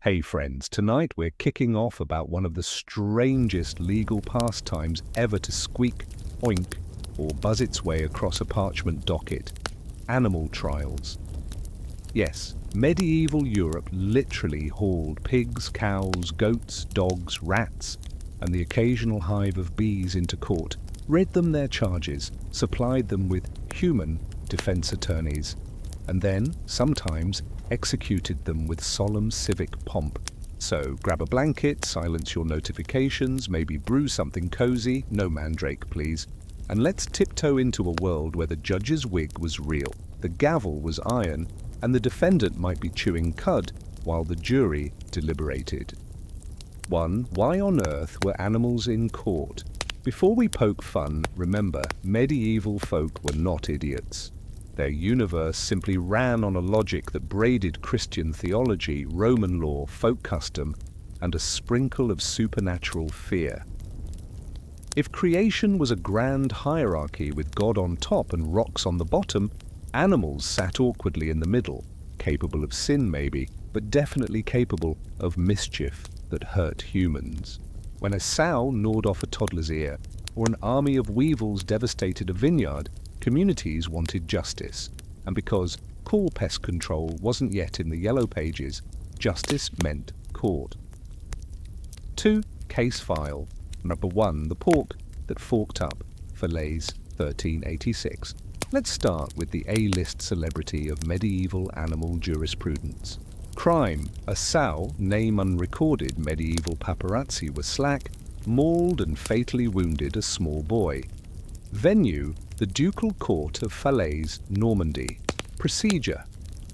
Hey friends, tonight we're kicking off about one of the strangest legal pastimes ever to squeak, oink, or buzz its way across a parchment docket: animal trials. Yes, medieval Europe literally hauled pigs, cows, goats, dogs, rats, and the occasional hive of bees into court, read them their charges, supplied them with human defense attorneys, and then, sometimes, executed them with solemn civic pomp. So grab a blanket, silence your notifications, maybe brew something cozy, no mandrake please, and let's tiptoe into a world where the judge's wig was real, the gavel was iron, and the defendant might be chewing cud while the jury deliberated. 1. Why on earth were animals in court? Before we poke fun, remember, medieval folk were not idiots. Their universe simply ran on a logic that braided Christian theology, Roman law, folk custom, and a sprinkle of supernatural fear. If creation was a grand hierarchy with God on top and rocks on the bottom, animals sat awkwardly in the middle, capable of sin maybe, but definitely capable of mischief that hurt humans. When a sow gnawed off a toddler's ear, or an army of weevils devastated a vineyard, communities wanted justice, and because cool pest control wasn't yet in the yellow pages, justice meant court. 2. Case file. Number 1. The pork that forked up. Fillets, 1386. Let's start with the A-list celebrity of medieval animal jurisprudence. Crime. A sow, name unrecorded, medieval paparazzi were slack, mauled and fatally wounded a small boy. Venue. The Ducal Court of Falaise, Normandy. Procedure.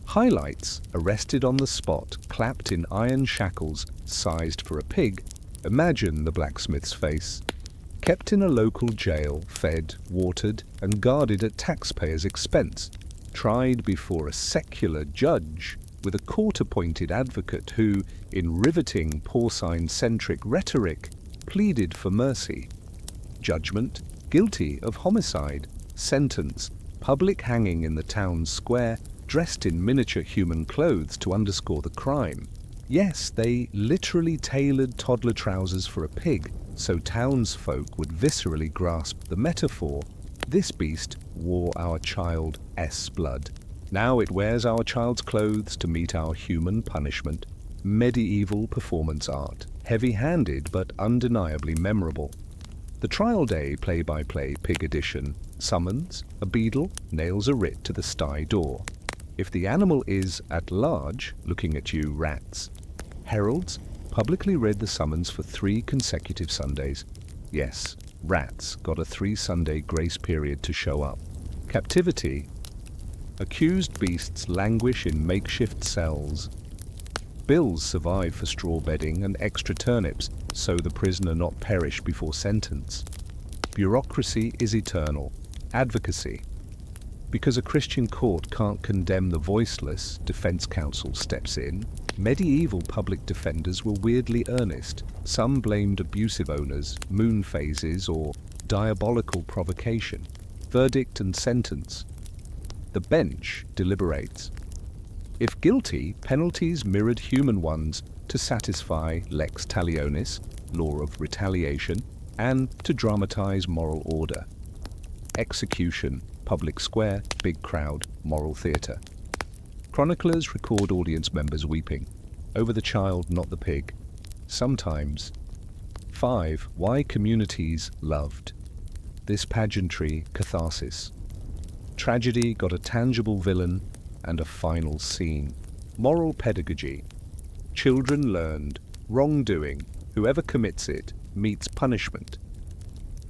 Highlights: arrested on the spot, clapped in iron shackles, sized for a pig. Imagine the blacksmith's face. Kept in a local jail, fed, watered, and guarded at taxpayers' expense. Tried before a secular judge, with a court-appointed advocate who, in riveting porcine-centric rhetoric, pleaded for mercy. Judgment: guilty of homicide. Sentence: public hanging in the town square, dressed in miniature human clothes to underscore the crime. Yes, they literally tailored toddler trousers for a pig, so townsfolk would viscerally grasp the metaphor. This beast wore our child's blood. Now it wears our child's clothes to meet our human punishment. Medieval performance art. Heavy-handed but undeniably memorable. The trial day play-by-play pig edition. Summons: a beadle nails a writ to the sty door. If the animal is at large, looking at you, rats. Heralds publicly read the summons for 3 consecutive Sundays. Yes, rats got a 3-Sunday grace period to show up. Captivity. Accused beasts languish in makeshift cells. Bills survive for straw bedding and extra turnips, so the prisoner not perish before sentence. Bureaucracy is eternal. Advocacy. Because a Christian court can't condemn the voiceless, defense counsel steps in. Medieval public defenders were weirdly earnest. Some blamed abusive owners, moon phases, or diabolical provocation. Verdict and sentence. The bench deliberates. If guilty, penalties mirrored human ones to satisfy lex talionis, law of retaliation, and to dramatize moral order. Execution, public square, big crowd, moral theatre. Chroniclers record audience members weeping, over the child, not the pig. Sometimes. 5. Why communities loved. This pageantry catharsis. Tragedy got a tangible villain and a final scene. Moral pedagogy. Children learned, wrongdoing, whoever commits it, meets punishment.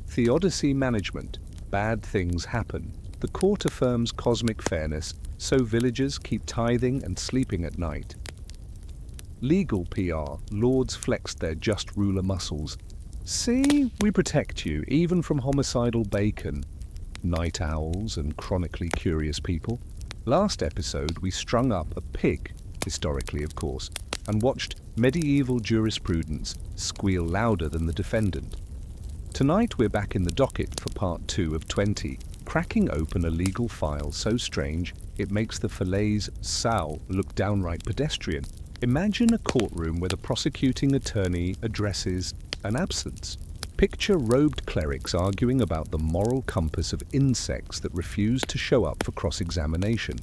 Theodicy management. Bad things happen. The court affirms cosmic fairness, so villagers keep tithing and sleeping at night. Legal PR. Lords flexed their just ruler muscles. See, we protect you, even from homicidal bacon. Night owls and chronically curious people. Last episode we strung up a pig, historically of course, and watched medieval jurisprudence squeal louder than the defendant. Tonight we're back in the docket for part 2 of 20, cracking open a legal file so strange it makes the Falaise sow look downright pedestrian. Imagine a courtroom where the prosecuting attorney addresses an absence. Picture robed clerics arguing about the moral compass of insects that refuse to show up for cross-examination.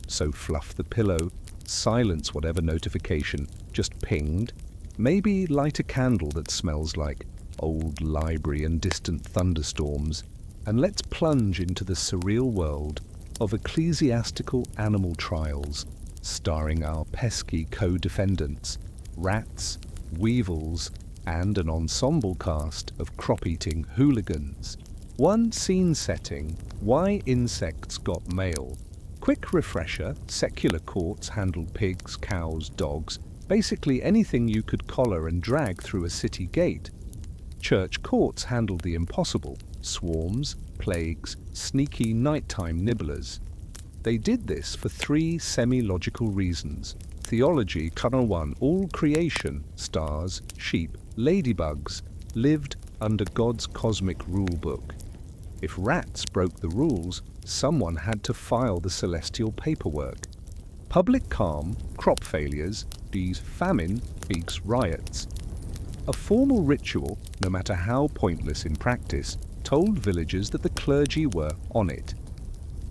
So fluff the pillow, silence whatever notification just pinged, maybe light a candle that smells like old library and distant thunderstorms, and let's plunge into the surreal world of ecclesiastical animal trials, starring our pesky co-defendants, rats, weevils, and an ensemble cast of crop-eating hooligans. One scene setting: why insects got mail. Quick refresher: secular courts handled pigs, cows, dogs, basically anything you could collar and drag through a city gate. Church courts handled the impossible: swarms, plagues, sneaky nighttime nibblers. They did this for three semi-logical reasons. Theology: 1. All creation, stars, sheep, ladybugs, lived under God's cosmic rule book. If rats broke the rules, someone had to file the celestial paperwork. Public calm: crop failures, these famine, peaks, riots. A formal ritual, no matter how pointless in practice, told villagers that the clergy were on it.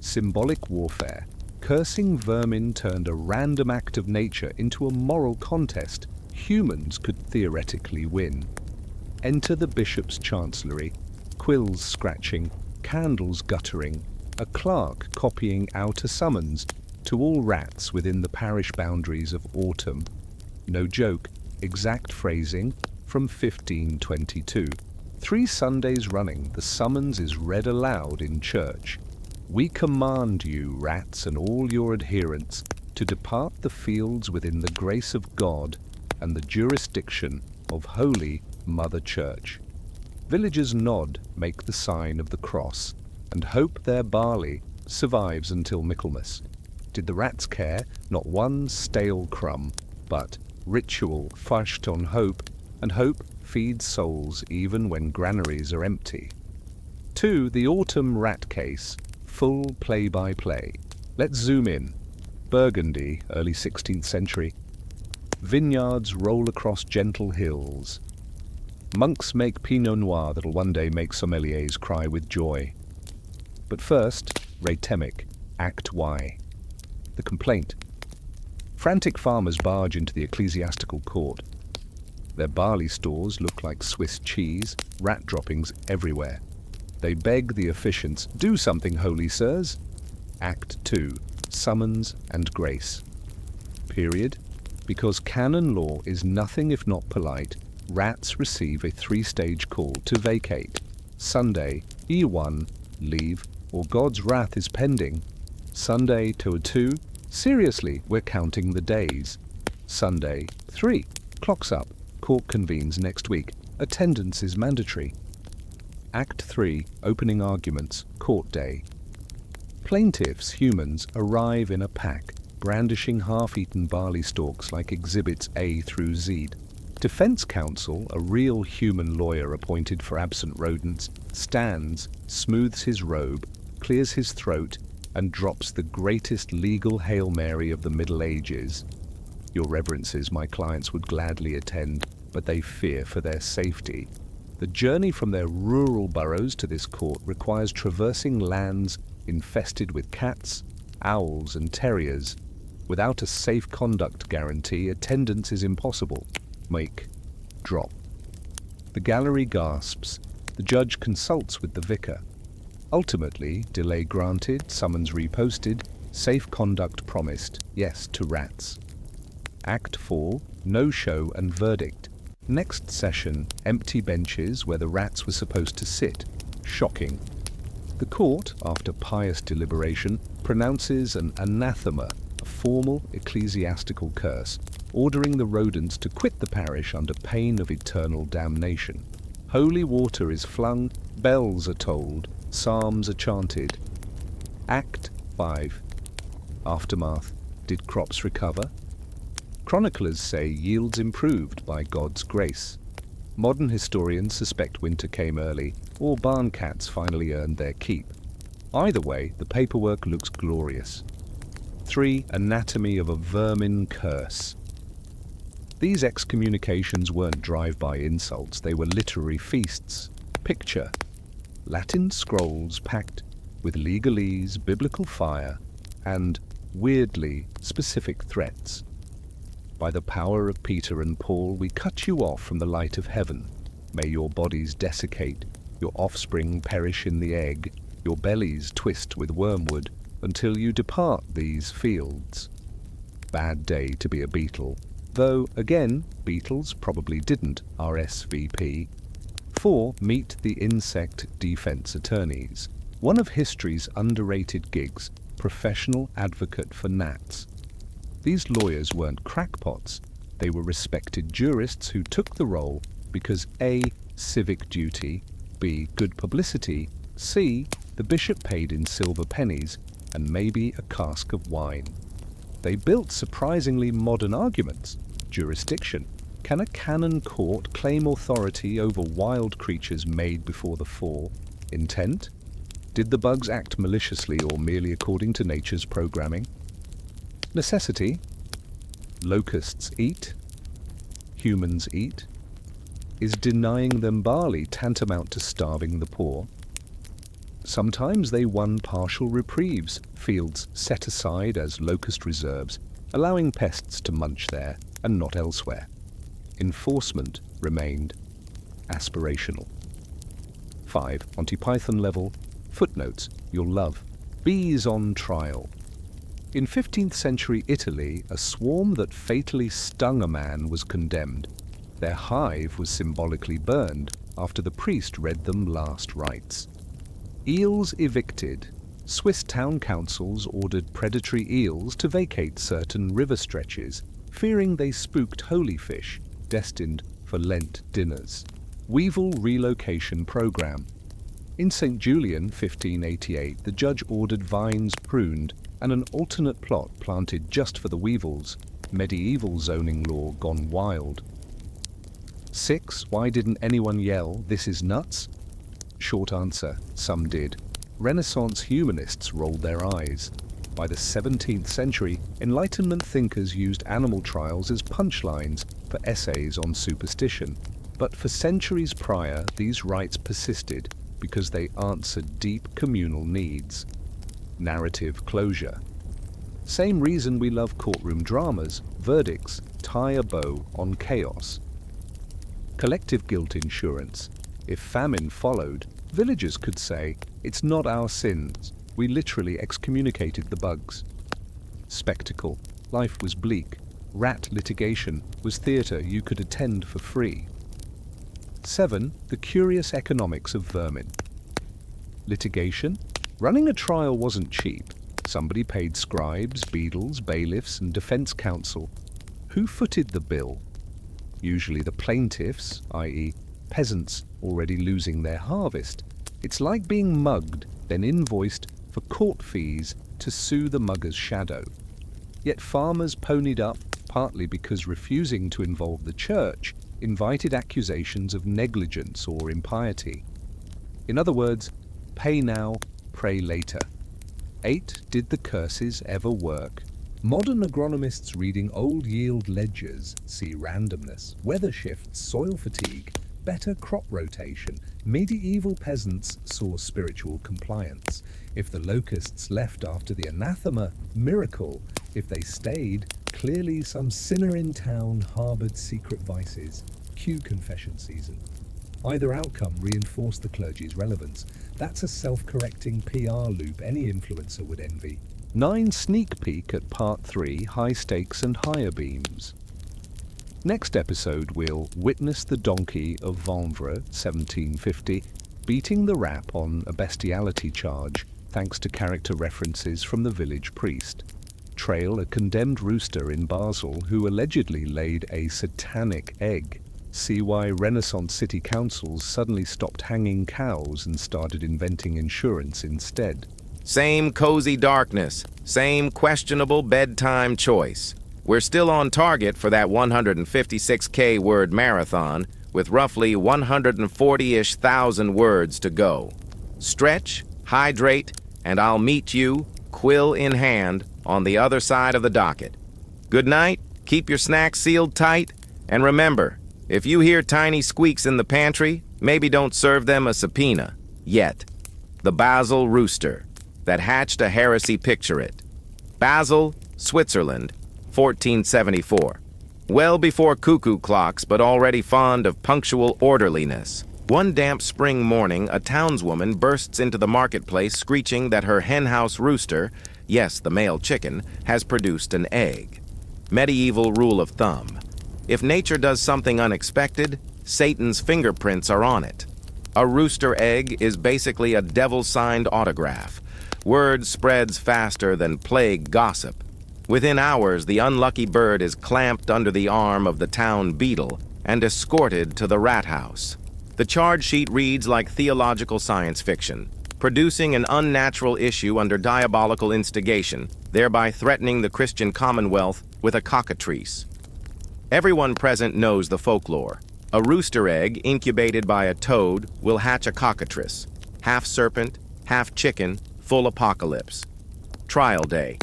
Symbolic warfare: cursing vermin turned a random act of nature into a moral contest humans could theoretically win. Enter the bishop's chancellery: quills scratching, candles guttering, a clerk copying out a summons to all rats within the parish boundaries of autumn. No joke, exact phrasing from 1522. 3 Sundays running, the summons is read aloud in church. We command you, rats and all your adherents, to depart the fields within the grace of God and the jurisdiction of Holy Mother Church. Villagers nod, make the sign of the cross, and hope their barley survives until Michaelmas. Did the rats care? Not one stale crumb, but ritual fushed on hope, and hope feeds souls even when granaries are empty. 2. The autumn rat case, full play-by-play. Let's zoom in. Burgundy, early 16th century. Vineyards roll across gentle hills. Monks make Pinot Noir that'll one day make sommeliers cry with joy. But first, Raytemic, Act Y. The complaint. Frantic farmers barge into the ecclesiastical court. Their barley stores look like Swiss cheese, rat droppings everywhere. They beg the officiants, "Do something, holy sirs." Act 2, Summons and Grace. Period. Because canon law is nothing if not polite, rats receive a 3-stage call to vacate. Sunday, E1, leave, or God's wrath is pending. Sunday, 2, seriously, we're counting the days. Sunday, 3, clock's up, court convenes next week, attendance is mandatory. Act 3, opening arguments, court day. Plaintiffs, humans, arrive in a pack, brandishing half-eaten barley stalks like exhibits A through Z. Defense counsel, a real human lawyer appointed for absent rodents, stands, smooths his robe, clears his throat, and drops the greatest legal Hail Mary of the Middle Ages. Your reverences, my clients would gladly attend, but they fear for their safety. The journey from their rural boroughs to this court requires traversing lands infested with cats, owls, and terriers. Without a safe conduct guarantee, attendance is impossible. Make, drop. The gallery gasps. The judge consults with the vicar. Ultimately, delay granted, summons reposted, safe conduct promised, yes to rats. Act 4, no show and verdict. Next session, empty benches where the rats were supposed to sit. Shocking. The court, after pious deliberation, pronounces an anathema, a formal ecclesiastical curse, ordering the rodents to quit the parish under pain of eternal damnation. Holy water is flung, bells are tolled, psalms are chanted. Act 5. Aftermath. Did crops recover? Chroniclers say yields improved by God's grace. Modern historians suspect winter came early, or barn cats finally earned their keep. Either way, the paperwork looks glorious. 3. Anatomy of a vermin curse. These excommunications weren't drive-by insults, they were literary feasts. Picture: Latin scrolls packed with legalese, biblical fire, and, weirdly, specific threats. By the power of Peter and Paul, we cut you off from the light of heaven. May your bodies desiccate, your offspring perish in the egg, your bellies twist with wormwood, until you depart these fields. Bad day to be a beetle, though, again, beetles probably didn't RSVP. 4. Meet the insect defense attorneys. One of history's underrated gigs, professional advocate for gnats. These lawyers weren't crackpots, they were respected jurists who took the role because A. Civic duty, B. Good publicity, C. The bishop paid in silver pennies, and maybe a cask of wine. They built surprisingly modern arguments. Jurisdiction. Can a canon court claim authority over wild creatures made before the fall? Intent. Did the bugs act maliciously or merely according to nature's programming? Necessity. Locusts eat. Humans eat. Is denying them barley tantamount to starving the poor? Sometimes they won partial reprieves, fields set aside as locust reserves, allowing pests to munch there and not elsewhere. Enforcement remained aspirational. 5. Monty Python level. Footnotes you'll love. Bees on trial. In 15th century Italy, a swarm that fatally stung a man was condemned. Their hive was symbolically burned after the priest read them last rites. Eels evicted. Swiss town councils ordered predatory eels to vacate certain river stretches, fearing they spooked holy fish, destined for Lent dinners. Weevil relocation program. In St. Julian, 1588, the judge ordered vines pruned and an alternate plot planted just for the weevils. Medieval zoning law gone wild. 6. Why didn't anyone yell, "This is nuts"? Short answer, some did. Renaissance humanists rolled their eyes. By the 17th century, Enlightenment thinkers used animal trials as punchlines for essays on superstition. But for centuries prior, these rites persisted because they answered deep communal needs. Narrative closure. Same reason we love courtroom dramas, verdicts tie a bow on chaos. Collective guilt insurance. If famine followed, villagers could say, "It's not our sins. We literally excommunicated the bugs." Spectacle. Life was bleak. Rat litigation was theatre you could attend for free. 7. The curious economics of vermin. Litigation. Running a trial wasn't cheap. Somebody paid scribes, beadles, bailiffs, and defense counsel. Who footed the bill? Usually the plaintiffs, i.e., peasants already losing their harvest. It's like being mugged, then invoiced for court fees to sue the mugger's shadow. Yet farmers ponied up, partly because refusing to involve the church invited accusations of negligence or impiety. In other words, pay now, pray later. 8. Did the curses ever work? Modern agronomists reading old yield ledgers see randomness, weather shifts, soil fatigue, better crop rotation. Medieval peasants saw spiritual compliance. If the locusts left after the anathema, miracle. If they stayed, clearly some sinner in town harbored secret vices. Cue confession season. Either outcome reinforced the clergy's relevance. That's a self-correcting PR loop any influencer would envy. 9. Sneak peek at part 3, high stakes and higher beams. Next episode we'll witness the donkey of Vanvres, 1750, beating the rap on a bestiality charge thanks to character references from the village priest. Trail a condemned rooster in Basel who allegedly laid a satanic egg. See why Renaissance city councils suddenly stopped hanging cows and started inventing insurance instead. Same cozy darkness, same questionable bedtime choice. We're still on target for that 156K word marathon with roughly 140-ish thousand words to go. Stretch, hydrate, and I'll meet you, quill in hand, on the other side of the docket. Good night, keep your snacks sealed tight, And remember, if you hear tiny squeaks in the pantry, maybe don't serve them a subpoena. Yet. The Basel rooster that hatched a heresy. Picture it. Basel, Switzerland, 1474. Well before cuckoo clocks, but already fond of punctual orderliness. One damp spring morning, a townswoman bursts into the marketplace screeching that her henhouse rooster, yes, the male chicken, has produced an egg. Medieval rule of thumb. If nature does something unexpected, Satan's fingerprints are on it. A rooster egg is basically a devil-signed autograph. Word spreads faster than plague gossip. Within hours, the unlucky bird is clamped under the arm of the town beadle and escorted to the rat house. The charge sheet reads like theological science fiction, producing an unnatural issue under diabolical instigation, thereby threatening the Christian commonwealth with a cockatrice. Everyone present knows the folklore. A rooster egg incubated by a toad will hatch a cockatrice. Half serpent, half chicken, full apocalypse. Trial day.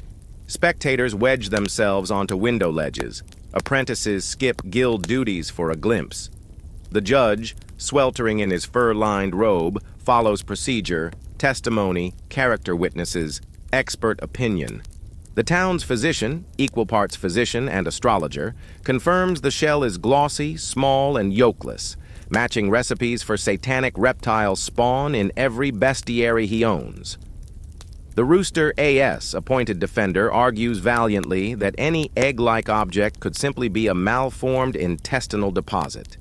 Spectators wedge themselves onto window ledges. Apprentices skip guild duties for a glimpse. The judge, sweltering in his fur-lined robe, follows procedure, testimony, character witnesses, expert opinion. The town's physician, equal parts physician and astrologer, confirms the shell is glossy, small, and yolkless, matching recipes for satanic reptile spawn in every bestiary he owns. The Rooster A.S. appointed defender argues valiantly that any egg-like object could simply be a malformed intestinal deposit.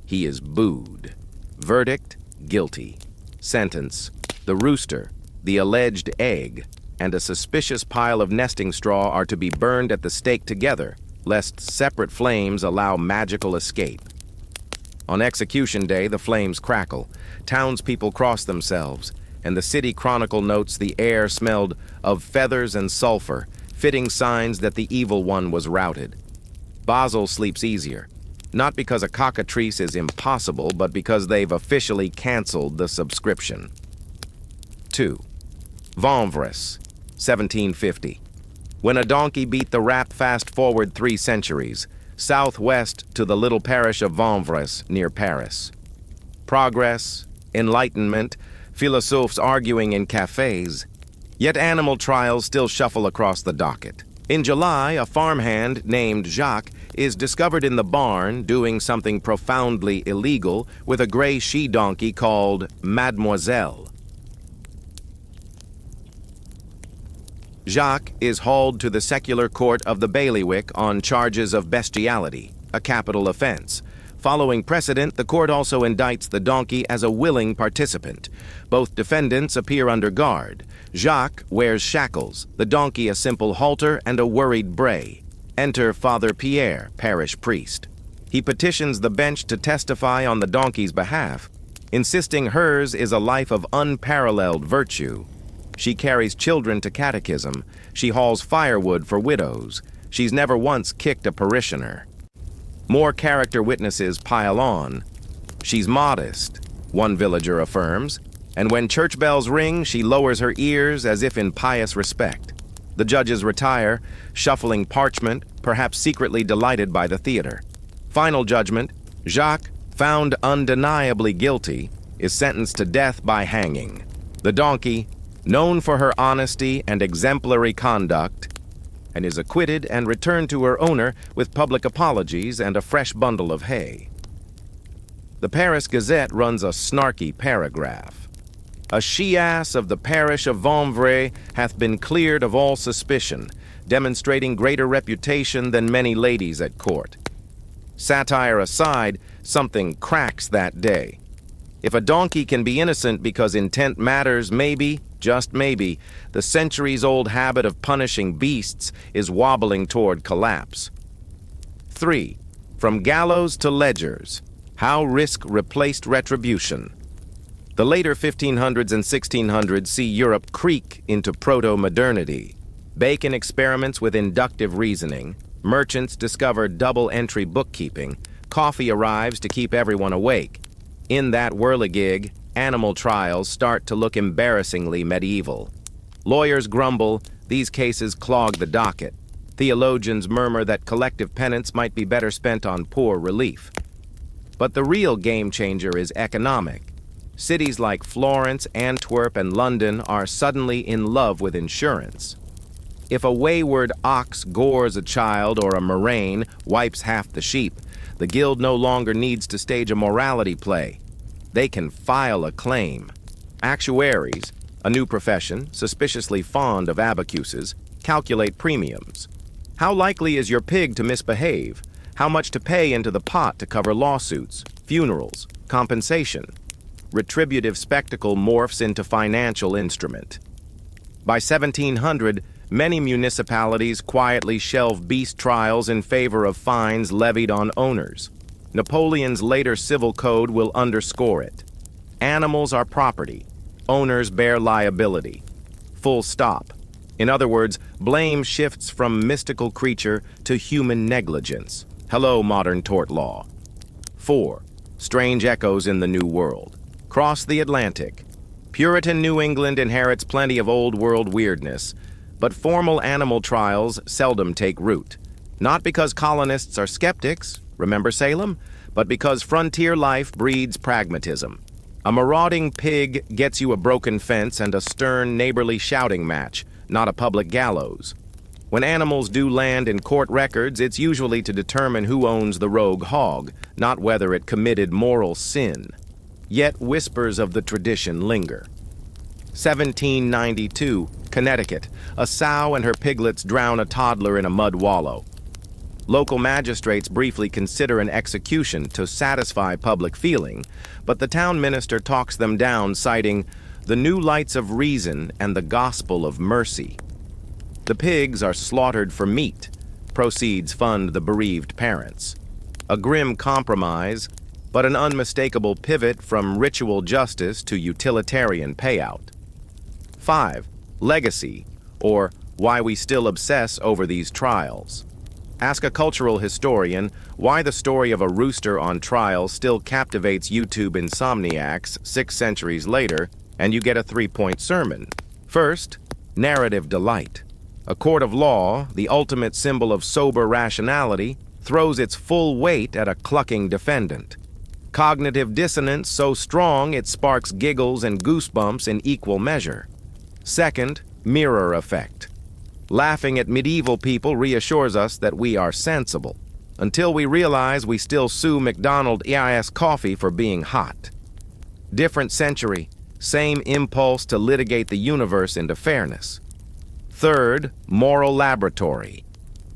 He is booed. Verdict, guilty. Sentence, the rooster, the alleged egg, and a suspicious pile of nesting straw are to be burned at the stake together, lest separate flames allow magical escape. On execution day, the flames crackle. Townspeople cross themselves, and the City Chronicle notes the air smelled of feathers and sulfur, fitting signs that the evil one was routed. Basel sleeps easier, not because a cockatrice is impossible, but because they've officially canceled the subscription. 2. Vanvres, 1750. When a donkey beat the rap fast forward 3 centuries, southwest to the little parish of Vanvres near Paris. Progress, enlightenment, philosophes arguing in cafes, yet animal trials still shuffle across the docket. In July, a farmhand named Jacques is discovered in the barn doing something profoundly illegal with a gray she-donkey called Mademoiselle. Jacques is hauled to the secular court of the bailiwick on charges of bestiality, a capital offense. Following precedent, the court also indicts the donkey as a willing participant. Both defendants appear under guard. Jacques wears shackles, the donkey a simple halter and a worried bray. Enter Father Pierre, parish priest. He petitions the bench to testify on the donkey's behalf, insisting hers is a life of unparalleled virtue. She carries children to catechism. She hauls firewood for widows. She's never once kicked a parishioner. More character witnesses pile on. She's modest, one villager affirms, and when church bells ring, she lowers her ears as if in pious respect. The judges retire, shuffling parchment, perhaps secretly delighted by the theater. Final judgment, Jacques, found undeniably guilty, is sentenced to death by hanging. The donkey, known for her honesty and exemplary conduct, and is acquitted and returned to her owner with public apologies and a fresh bundle of hay. The Paris Gazette runs a snarky paragraph. A she-ass of the parish of Vanvres hath been cleared of all suspicion, demonstrating greater reputation than many ladies at court. Satire aside, something cracks that day. If a donkey can be innocent because intent matters, maybe, just maybe, the centuries-old habit of punishing beasts is wobbling toward collapse. 3. From gallows to ledgers, how risk replaced retribution. The later 1500s and 1600s see Europe creak into proto-modernity. Bacon experiments with inductive reasoning, merchants discover double-entry bookkeeping, coffee arrives to keep everyone awake. In that whirligig, animal trials start to look embarrassingly medieval. Lawyers grumble, these cases clog the docket. Theologians murmur that collective penance might be better spent on poor relief. But the real game changer is economic. Cities like Florence, Antwerp, and London are suddenly in love with insurance. If a wayward ox gores a child or a murrain wipes half the sheep, the guild no longer needs to stage a morality play. They can file a claim. Actuaries, a new profession suspiciously fond of abacuses, calculate premiums. How likely is your pig to misbehave? How much to pay into the pot to cover lawsuits, funerals, compensation? Retributive spectacle morphs into financial instrument. By 1700, many municipalities quietly shelve beast trials in favor of fines levied on owners. Napoleon's later civil code will underscore it. Animals are property. Owners bear liability. Full stop. In other words, blame shifts from mystical creature to human negligence. Hello, modern tort law. 4. Strange echoes in the New World. Cross the Atlantic. Puritan New England inherits plenty of old world weirdness, but formal animal trials seldom take root. Not because colonists are skeptics, remember Salem, but because frontier life breeds pragmatism. A marauding pig gets you a broken fence and a stern neighborly shouting match, not a public gallows. When animals do land in court records, it's usually to determine who owns the rogue hog, not whether it committed moral sin. Yet whispers of the tradition linger. 1792, Connecticut. A sow and her piglets drown a toddler in a mud wallow. Local magistrates briefly consider an execution to satisfy public feeling, but the town minister talks them down, citing the new lights of reason and the gospel of mercy. The pigs are slaughtered for meat. Proceeds fund the bereaved parents. A grim compromise, but an unmistakable pivot from ritual justice to utilitarian payout. 5. Legacy, or why we still obsess over these trials. Ask a cultural historian why the story of a rooster on trial still captivates YouTube insomniacs 6 centuries later, and you get a 3-point sermon. First, narrative delight. A court of law, the ultimate symbol of sober rationality, throws its full weight at a clucking defendant. Cognitive dissonance so strong it sparks giggles and goosebumps in equal measure. Second, mirror effect. Laughing at medieval people reassures us that we are sensible, until we realize we still sue McDonald's EIS coffee for being hot. Different century, same impulse to litigate the universe into fairness. Third, moral laboratory.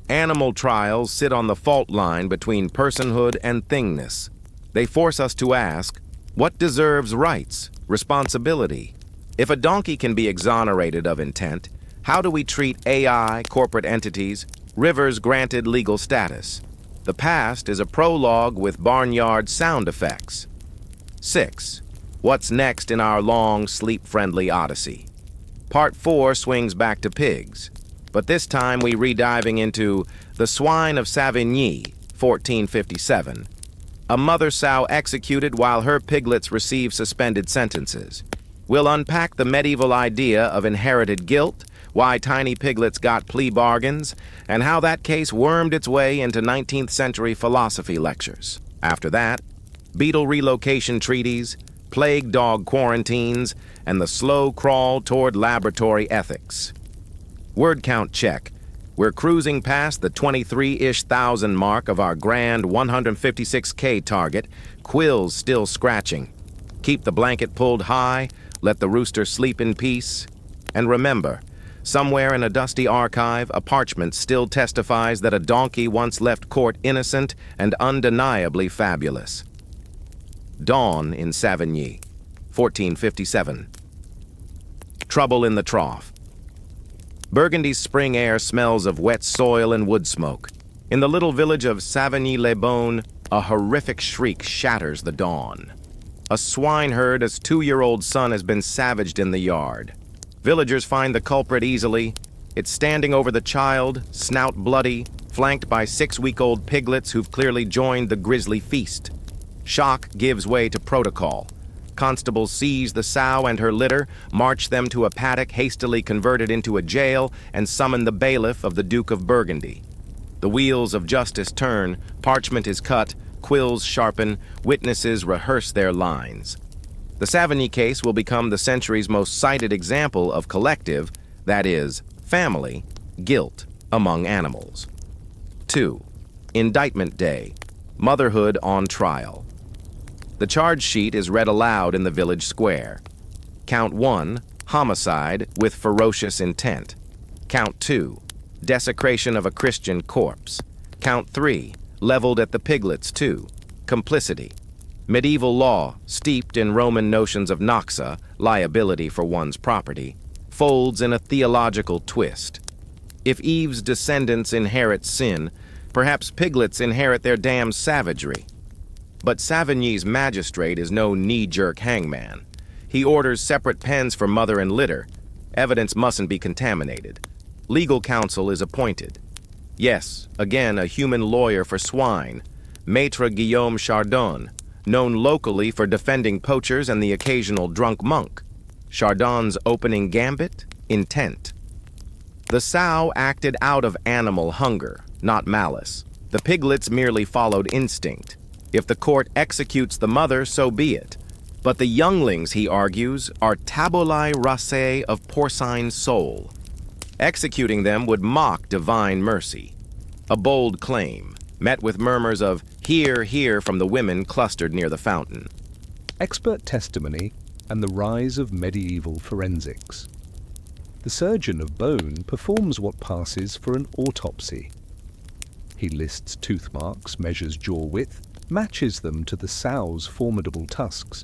Animal trials sit on the fault line between personhood and thingness. They force us to ask, what deserves rights, responsibility? If a donkey can be exonerated of intent, how do we treat AI, corporate entities, rivers granted legal status? The past is a prologue with barnyard sound effects. 6. What's next in our long, sleep-friendly odyssey? Part 4 swings back to pigs, but this time we re-diving into the swine of Savigny, 1457. A mother sow executed while her piglets receive suspended sentences. We'll unpack the medieval idea of inherited guilt, why tiny piglets got plea bargains, and how that case wormed its way into 19th century philosophy lectures. After that, beetle relocation treaties, plague dog quarantines, and the slow crawl toward laboratory ethics. Word count check. We're cruising past the 23-ish thousand mark of our grand 156K target, quills still scratching. Keep the blanket pulled high, let the rooster sleep in peace, and remember, somewhere in a dusty archive, a parchment still testifies that a donkey once left court innocent and undeniably fabulous. Dawn in Savigny, 1457. Trouble in the trough. Burgundy's spring air smells of wet soil and wood smoke. In the little village of Savigny-les-Bains, a horrific shriek shatters the dawn. A swineherd's 2-year-old son has been savaged in the yard. Villagers find the culprit easily. It's standing over the child, snout bloody, flanked by 6-week-old piglets who've clearly joined the grisly feast. Shock gives way to protocol. Constables seize the sow and her litter, march them to a paddock hastily converted into a jail, and summon the bailiff of the Duke of Burgundy. The wheels of justice turn, parchment is cut, quills sharpen, witnesses rehearse their lines. The Savigny case will become the century's most cited example of collective, that is, family, guilt among animals. 2. Indictment Day. Motherhood on trial. The charge sheet is read aloud in the village square. Count 1, homicide with ferocious intent. Count 2, desecration of a Christian corpse. Count 3, leveled at the piglets 2, complicity. Medieval law, steeped in Roman notions of noxa, liability for one's property, folds in a theological twist. If Eve's descendants inherit sin, perhaps piglets inherit their damned savagery. But Savigny's magistrate is no knee-jerk hangman. He orders separate pens for mother and litter. Evidence mustn't be contaminated. Legal counsel is appointed. Yes, again, a human lawyer for swine, Maître Guillaume Chardon, known locally for defending poachers and the occasional drunk monk. Chardon's opening gambit? Intent. The sow acted out of animal hunger, not malice. The piglets merely followed instinct. If the court executes the mother, so be it. But the younglings, he argues, are tabulae rasae of porcine soul. Executing them would mock divine mercy. A bold claim, met with murmurs of "hear, hear" from the women clustered near the fountain. Expert testimony and the rise of medieval forensics. The surgeon of bone performs what passes for an autopsy. He lists tooth marks, measures jaw width, matches them to the sow's formidable tusks,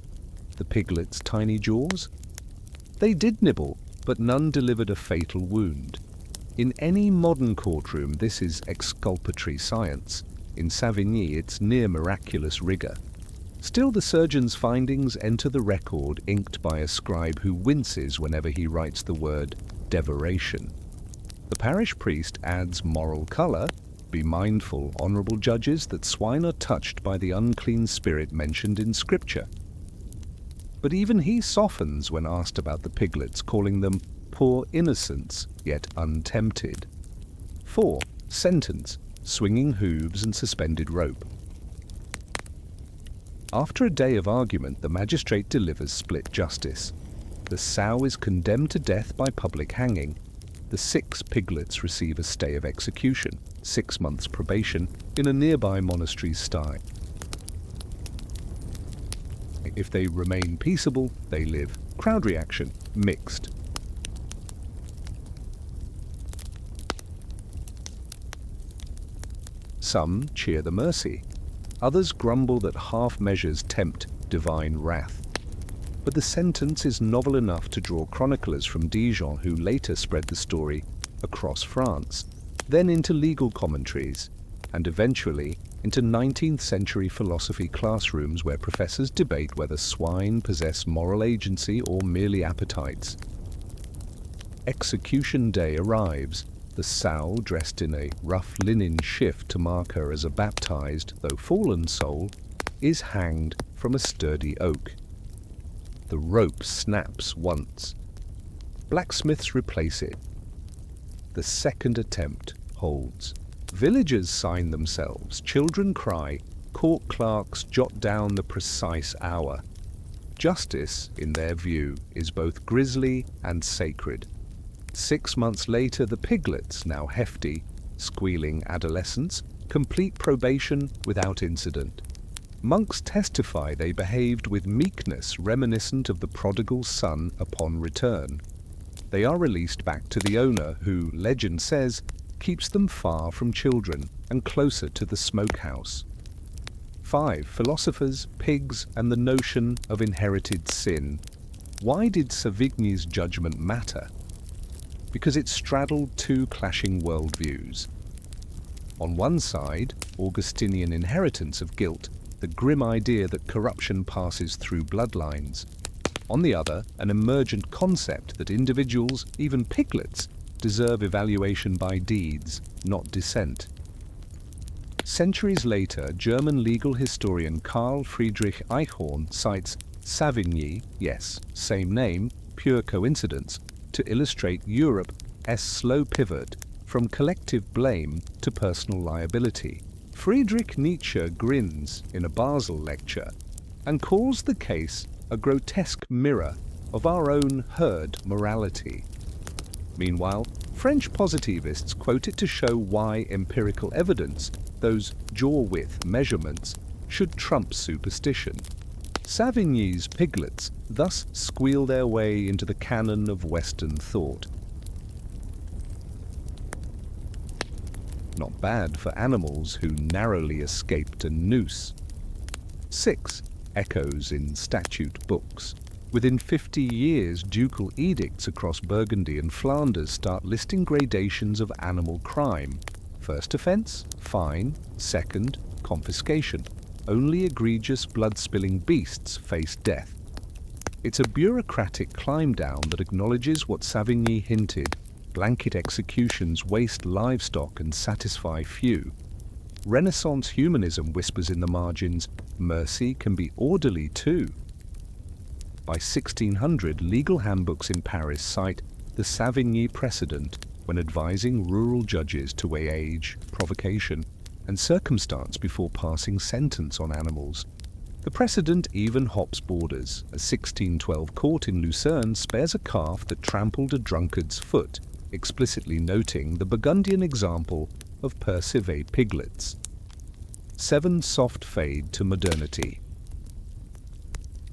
the piglet's tiny jaws. They did nibble, but none delivered a fatal wound. In any modern courtroom, this is exculpatory science. In Savigny, it's near miraculous rigor. Still, the surgeon's findings enter the record inked by a scribe who winces whenever he writes the word devoration. The parish priest adds moral color. Be mindful, honorable judges, that swine are touched by the unclean spirit mentioned in Scripture. But even he softens when asked about the piglets, calling them poor innocents, yet untempted. 4. Sentence, swinging hooves and suspended rope. After a day of argument, the magistrate delivers split justice. The sow is condemned to death by public hanging. The 6 piglets receive a stay of execution, 6 months probation, in a nearby monastery's sty. If they remain peaceable, they live. Crowd reaction, mixed. Some cheer the mercy. Others grumble that half measures tempt divine wrath. But the sentence is novel enough to draw chroniclers from Dijon who later spread the story across France, then into legal commentaries, and eventually into 19th century philosophy classrooms where professors debate whether swine possess moral agency or merely appetites. Execution day arrives. The sow, dressed in a rough linen shift to mark her as a baptized, though fallen soul, is hanged from a sturdy oak. The rope snaps once. Blacksmiths replace it. The second attempt holds. Villagers sign themselves, children cry, court clerks jot down the precise hour. Justice, in their view, is both grisly and sacred. 6 months later, the piglets, now hefty, squealing adolescents, complete probation without incident. Monks testify they behaved with meekness reminiscent of the prodigal son upon return. They are released back to the owner who, legend says, keeps them far from children and closer to the smokehouse. 5. Philosophers, pigs, and the notion of inherited sin. Why did Savigny's judgment matter? Because it straddled 2 clashing worldviews. On one side, Augustinian inheritance of guilt, the grim idea that corruption passes through bloodlines. On the other, an emergent concept that individuals, even piglets, deserve evaluation by deeds, not dissent. Centuries later, German legal historian Carl Friedrich Eichhorn cites Savigny, yes, same name, pure coincidence, to illustrate Europe's slow pivot from collective blame to personal liability. Friedrich Nietzsche grins in a Basel lecture and calls the case a grotesque mirror of our own herd morality. Meanwhile, French positivists quote it to show why empirical evidence, those jaw-width measurements, should trump superstition. Savigny's piglets thus squeal their way into the canon of Western thought. Not bad for animals who narrowly escaped a noose. 6. Echoes in statute books. Within 50 years, ducal edicts across Burgundy and Flanders start listing gradations of animal crime. First offence, fine. Second, confiscation. Only egregious blood-spilling beasts face death. It's a bureaucratic climb-down that acknowledges what Savigny hinted: blanket executions waste livestock and satisfy few. Renaissance humanism whispers in the margins, mercy can be orderly too. By 1600, legal handbooks in Paris cite the Savigny precedent when advising rural judges to weigh age, provocation, and circumstance before passing sentence on animals. The precedent even hops borders. A 1612 court in Lucerne spares a calf that trampled a drunkard's foot, explicitly noting the Burgundian example of Percival piglets. 7. Soft fade to modernity.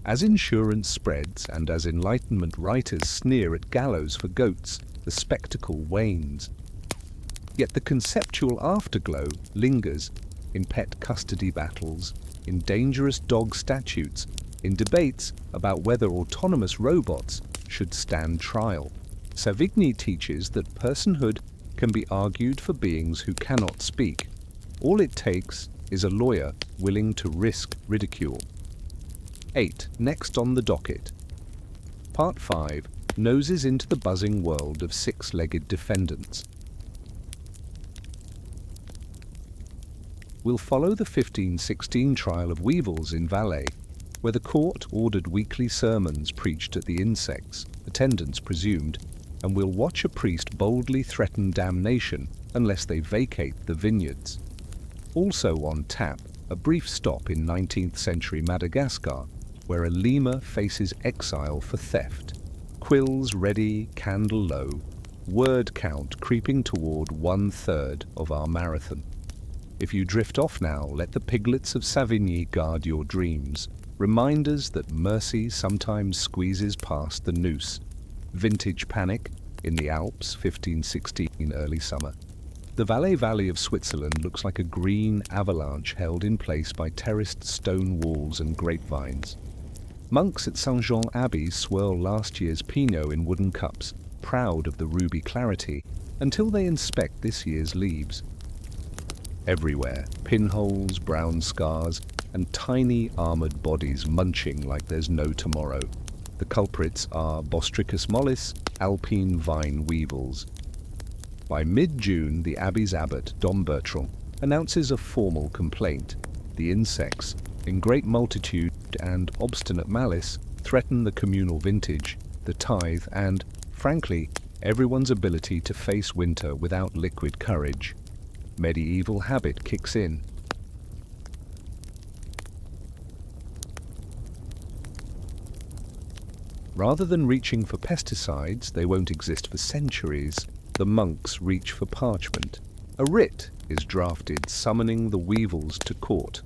As insurance spreads and as Enlightenment writers sneer at gallows for goats, the spectacle wanes. Yet the conceptual afterglow lingers in pet custody battles, in dangerous dog statutes, in debates about whether autonomous robots should stand trial. Savigny teaches that personhood can be argued for beings who cannot speak. All it takes is a lawyer willing to risk ridicule. 8. Next on the docket. Part 5 noses into the buzzing world of six-legged defendants. We'll follow the 1516 trial of weevils in Valais, where the court ordered weekly sermons preached at the insects, attendance presumed, and we'll watch a priest boldly threaten damnation unless they vacate the vineyards. Also on tap, a brief stop in 19th century Madagascar, where a lemur faces exile for theft. Quills ready, candle low, word count creeping toward 1/3 of our marathon. If you drift off now, let the piglets of Savigny guard your dreams, reminders that mercy sometimes squeezes past the noose. Vintage panic in the Alps, 1516 early summer. The Valais Valley of Switzerland looks like a green avalanche held in place by terraced stone walls and grapevines. Monks at Saint-Jean Abbey swirl last year's Pinot in wooden cups, proud of the ruby clarity, until they inspect this year's leaves. Everywhere, pinholes, brown scars, and tiny armored bodies munching like there's no tomorrow. The culprits are Bostricus mollis, alpine vine weevils. By mid-June, the Abbey's abbot, Dom Bertrand, announces a formal complaint. The insects, in great multitude and obstinate malice, threaten the communal vintage, the tithe, and, frankly, everyone's ability to face winter without liquid courage. Medieval habit kicks in. Rather than reaching for pesticides, they won't exist for centuries. The monks reach for parchment. A writ is drafted summoning the weevils to court.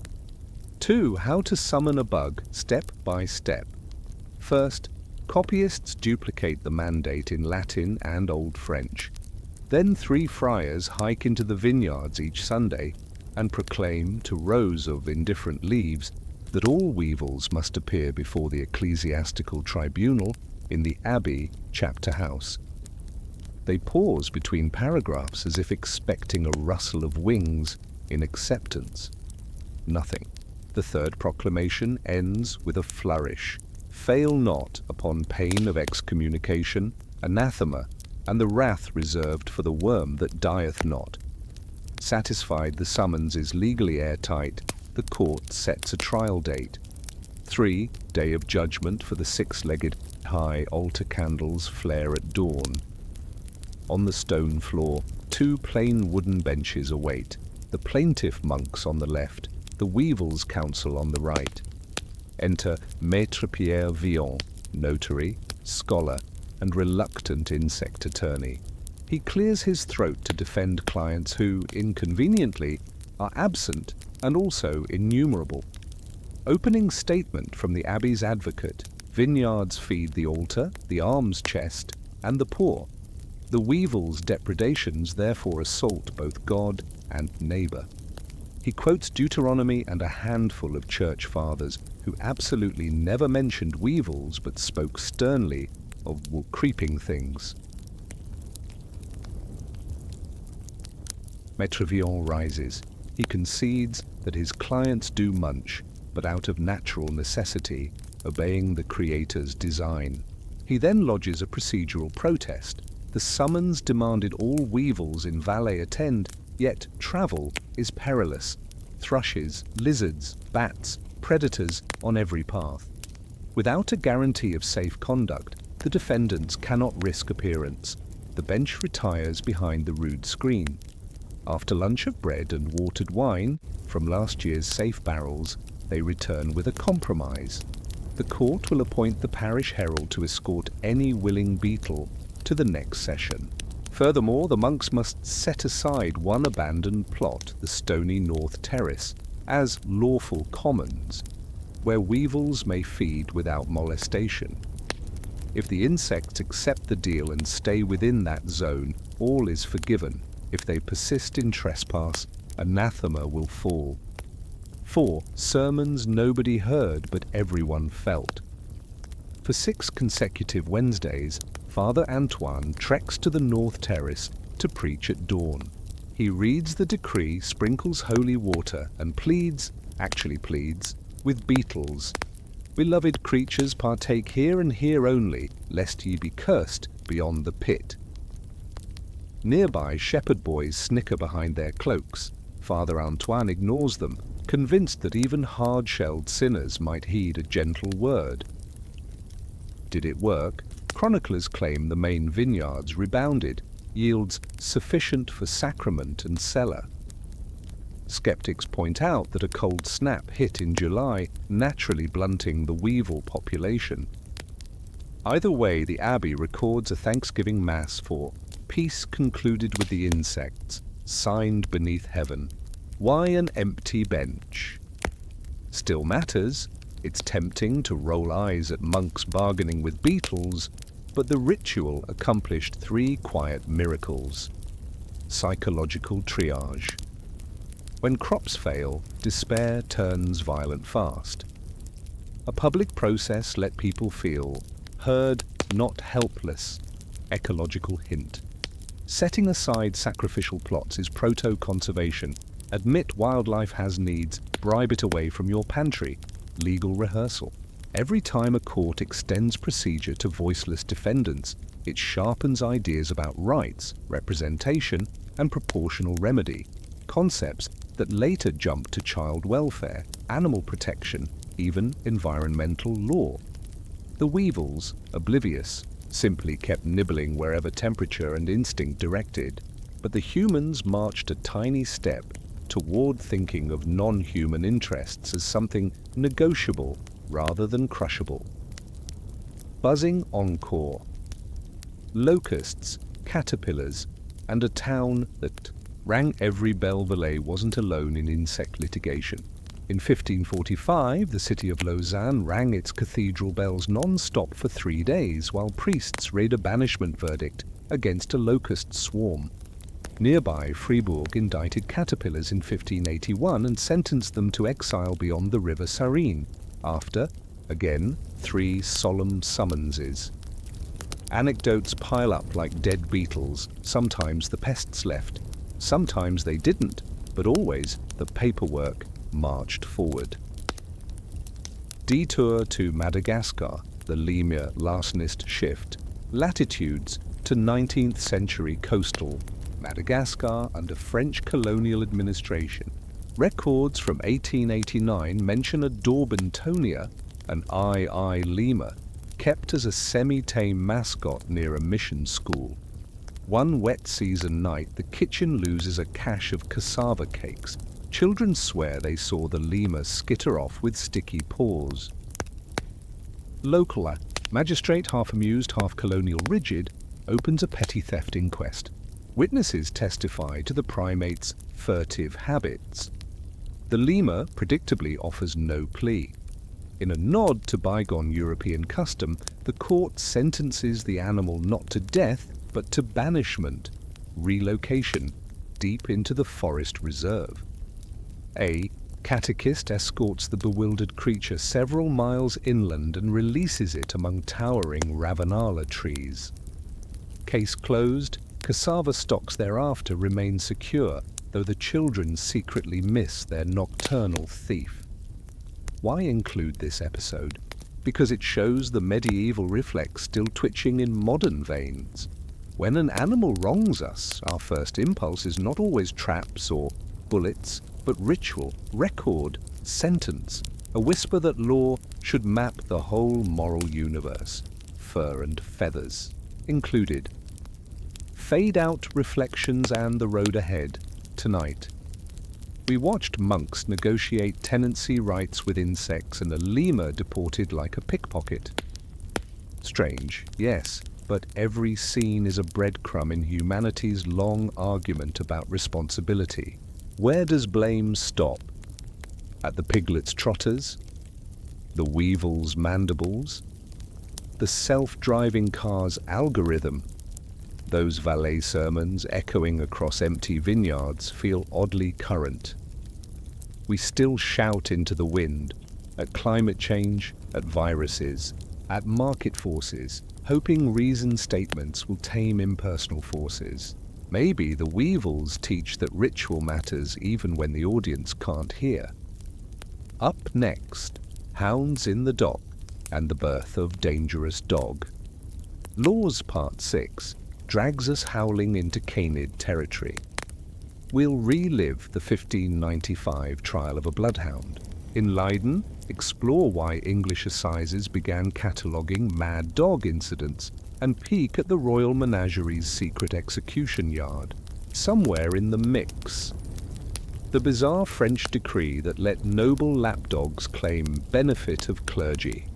2. How to summon a bug step by step. First, copyists duplicate the mandate in Latin and Old French. Then 3 friars hike into the vineyards each Sunday and proclaim to rows of indifferent leaves that all weevils must appear before the ecclesiastical tribunal in the abbey chapter house. They pause between paragraphs as if expecting a rustle of wings in acceptance. Nothing. The third proclamation ends with a flourish. Fail not upon pain of excommunication, anathema, and the wrath reserved for the worm that dieth not. Satisfied the summons is legally airtight, the court sets a trial date. 3. Day of Judgment for the six-legged high altar candles flare at dawn. On the stone floor, 2 plain wooden benches await, the plaintiff monks on the left, the weavel's council on the right. Enter Maître Pierre Villon, notary, scholar, and reluctant insect attorney. He clears his throat to defend clients who, inconveniently, are absent and also innumerable. Opening statement from the abbey's advocate: vineyards feed the altar, the alms chest, and the poor. The weavel's depredations therefore assault both God and neighbor. He quotes Deuteronomy and a handful of church fathers who absolutely never mentioned weevils but spoke sternly of creeping things. Maître Villon rises. He concedes that his clients do munch, but out of natural necessity, obeying the Creator's design. He then lodges a procedural protest. The summons demanded all weevils in Valais attend, yet travel is perilous. Thrushes, lizards, bats, predators on every path. Without a guarantee of safe conduct, the defendants cannot risk appearance. The bench retires behind the rude screen. After lunch of bread and watered wine from last year's safe barrels, they return with a compromise. The court will appoint the parish herald to escort any willing beetle to the next session. Furthermore, the monks must set aside one abandoned plot, the stony North Terrace, as lawful commons, where weevils may feed without molestation. If the insects accept the deal and stay within that zone, all is forgiven. If they persist in trespass, anathema will fall. 4. Sermons nobody heard but everyone felt. For 6 consecutive Wednesdays, Father Antoine treks to the North Terrace to preach at dawn. He reads the decree, sprinkles holy water, and pleads, with beetles. Beloved creatures, partake here and here only, lest ye be cursed beyond the pit. Nearby, shepherd boys snicker behind their cloaks. Father Antoine ignores them, convinced that even hard-shelled sinners might heed a gentle word. Did it work? Chroniclers claim the main vineyards rebounded, yields sufficient for sacrament and cellar. Skeptics point out that a cold snap hit in July, naturally blunting the weevil population. Either way, the abbey records a Thanksgiving Mass for peace concluded with the insects, signed beneath heaven. Why an empty bench? Still matters. It's tempting to roll eyes at monks bargaining with beetles, but the ritual accomplished 3 quiet miracles. Psychological triage. When crops fail, despair turns violent fast. A public process let people feel heard, not helpless. Ecological hint. Setting aside sacrificial plots is proto-conservation. Admit wildlife has needs, bribe it away from your pantry. Legal rehearsal. Every time a court extends procedure to voiceless defendants, it sharpens ideas about rights, representation, and proportional remedy, concepts that later jump to child welfare, animal protection, even environmental law. The weevils, oblivious, simply kept nibbling wherever temperature and instinct directed, but the humans marched a tiny step toward thinking of non-human interests as something negotiable rather than crushable. Buzzing encore. Locusts, caterpillars, and a town that rang every bell. Valais wasn't alone in insect litigation. In 1545, the city of Lausanne rang its cathedral bells non-stop for 3 days while priests read a banishment verdict against a locust swarm. Nearby, Fribourg indicted caterpillars in 1581 and sentenced them to exile beyond the river Sarine, after, again, 3 solemn summonses. Anecdotes pile up like dead beetles. Sometimes the pests left, sometimes they didn't, but always the paperwork marched forward. Detour to Madagascar, the Lemur Larsenist shift. Latitudes to 19th century coastal Madagascar under French colonial administration. Records from 1889 mention a Daubentonia, an I lemur, kept as a semi-tame mascot near a mission school. One wet season night, the kitchen loses a cache of cassava cakes. Children swear they saw the lemur skitter off with sticky paws. Local magistrate, half amused, half colonial rigid, opens a petty theft inquest. Witnesses testify to the primate's furtive habits. The lemur predictably offers no plea. In a nod to bygone European custom, the court sentences the animal not to death, but to banishment, relocation, deep into the forest reserve. A catechist escorts the bewildered creature several miles inland and releases it among towering ravenala trees. Case closed. Cassava stocks thereafter remain secure, though the children secretly miss their nocturnal thief. Why include this episode? Because it shows the medieval reflex still twitching in modern veins. When an animal wrongs us, our first impulse is not always traps or bullets, but ritual, record, sentence, a whisper that law should map the whole moral universe, fur and feathers included. Fade out reflections and the road ahead tonight. We watched monks negotiate tenancy rights with insects and a lemur deported like a pickpocket. Strange, yes, but every scene is a breadcrumb in humanity's long argument about responsibility. Where does blame stop? At the piglet's trotters? The weevil's mandibles? The self-driving car's algorithm? Those valet sermons echoing across empty vineyards feel oddly current. We still shout into the wind, at climate change, at viruses, at market forces, hoping reasoned statements will tame impersonal forces. Maybe the weevils teach that ritual matters even when the audience can't hear. Up next, Hounds in the Dock and the Birth of Dangerous Dog. Laws Part 6 drags us howling into canid territory. We'll relive the 1595 trial of a bloodhound. In Leiden, explore why English assizes began cataloguing mad dog incidents and peek at the Royal Menagerie's secret execution yard. Somewhere in the mix, the bizarre French decree that let noble lapdogs claim benefit of clergy.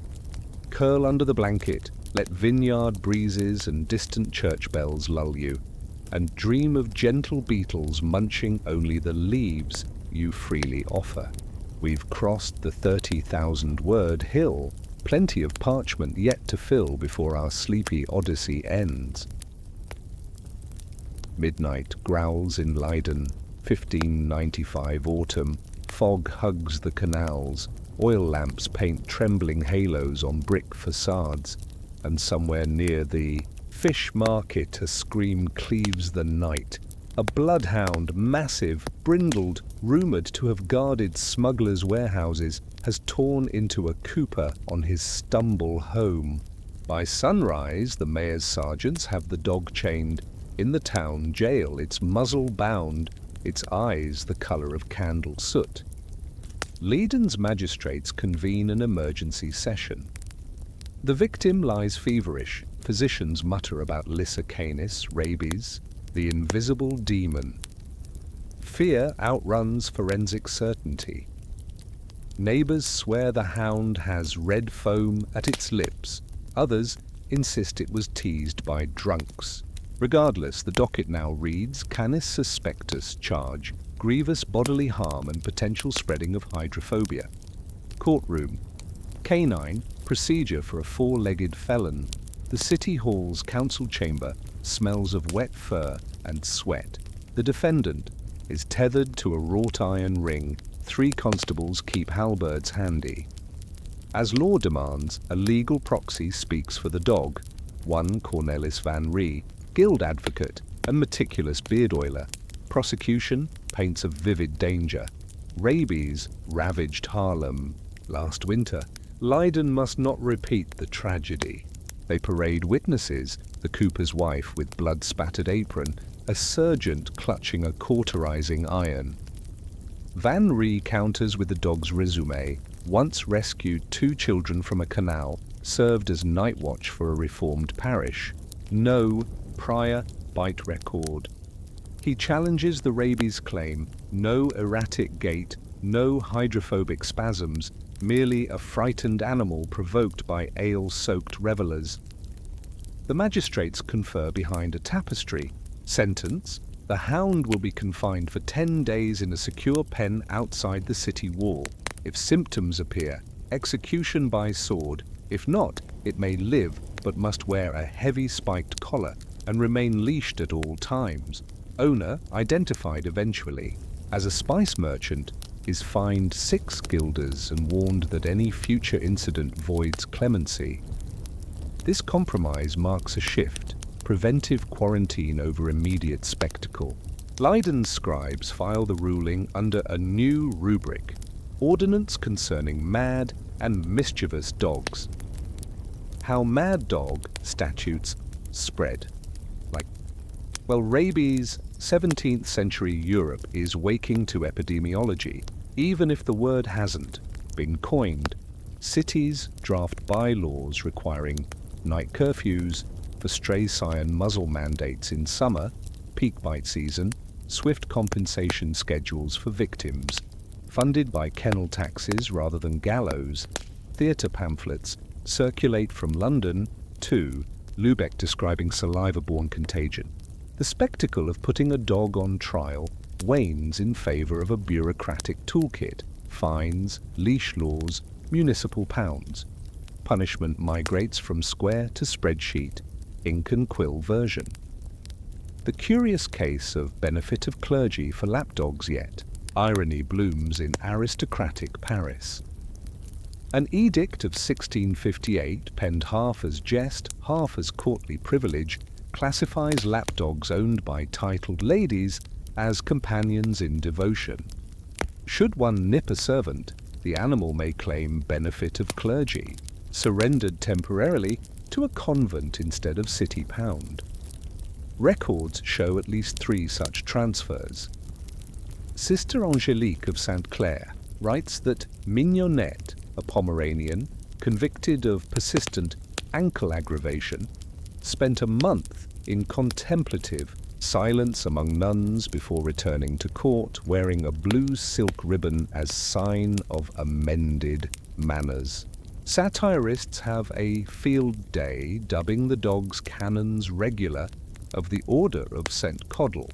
Curl under the blanket, let vineyard breezes and distant church bells lull you, and dream of gentle beetles munching only the leaves you freely offer. We've crossed the 30,000-word hill, plenty of parchment yet to fill before our sleepy odyssey ends. Midnight growls in Leiden, 1595 autumn, fog hugs the canals, oil lamps paint trembling halos on brick facades, and somewhere near the fish market a scream cleaves the night. A bloodhound, massive, brindled, rumoured to have guarded smugglers' warehouses, has torn into a cooper on his stumble home. By sunrise, the mayor's sergeants have the dog chained in the town jail, its muzzle bound, its eyes the colour of candle soot. Leiden's magistrates convene an emergency session. The victim lies feverish. Physicians mutter about Lyssa canis, rabies, the invisible demon. Fear outruns forensic certainty. Neighbours swear the hound has red foam at its lips. Others insist it was teased by drunks. Regardless, the docket now reads Canis suspectus charge, grievous bodily harm and potential spreading of hydrophobia. Courtroom. Canine, procedure for a four-legged felon. The City Hall's council chamber smells of wet fur and sweat. The defendant is tethered to a wrought iron ring. 3 constables keep halberds handy. As law demands, a legal proxy speaks for the dog. One Cornelis van Ree, guild advocate and meticulous beard oiler. Prosecution paints a vivid danger. Rabies ravaged Haarlem last winter. Leiden must not repeat the tragedy. They parade witnesses, the cooper's wife with blood-spattered apron, a sergeant clutching a cauterizing iron. Van Ree counters with the dog's resume, once rescued 2 children from a canal, served as night watch for a reformed parish. No prior bite record. He challenges the rabies claim, no erratic gait, no hydrophobic spasms, merely a frightened animal provoked by ale-soaked revelers. The magistrates confer behind a tapestry. Sentence: the hound will be confined for 10 days in a secure pen outside the city wall. If symptoms appear, execution by sword. If not, it may live but must wear a heavy spiked collar and remain leashed at all times. Owner, identified eventually as a spice merchant, is fined 6 guilders and warned that any future incident voids clemency. This compromise marks a shift, preventive quarantine over immediate spectacle. Leiden's scribes file the ruling under a new rubric, ordinance concerning mad and mischievous dogs. How mad dog statutes spread. Rabies, 17th century Europe is waking to epidemiology, even if the word hasn't been coined. Cities draft bylaws requiring night curfews for stray scion muzzle mandates in summer, peak bite season, swift compensation schedules for victims, funded by kennel taxes rather than gallows. Theatre pamphlets circulate from London to Lubeck describing saliva-borne contagion. The spectacle of putting a dog on trial wanes in favor of a bureaucratic toolkit, fines, leash laws, municipal pounds. Punishment migrates from square to spreadsheet, ink and quill version. The curious case of benefit of clergy for lapdogs yet. Irony blooms in aristocratic Paris. An edict of 1658, penned half as jest, half as courtly privilege, classifies lapdogs owned by titled ladies as companions in devotion. Should one nip a servant, the animal may claim benefit of clergy, surrendered temporarily to a convent instead of city pound. Records show at least 3 such transfers. Sister Angélique of St. Clair writes that Mignonette, a Pomeranian, convicted of persistent ankle aggravation, spent a month in contemplative silence among nuns before returning to court, wearing a blue silk ribbon as sign of amended manners. Satirists have a field day dubbing the dogs canons regular of the Order of St. Caudle.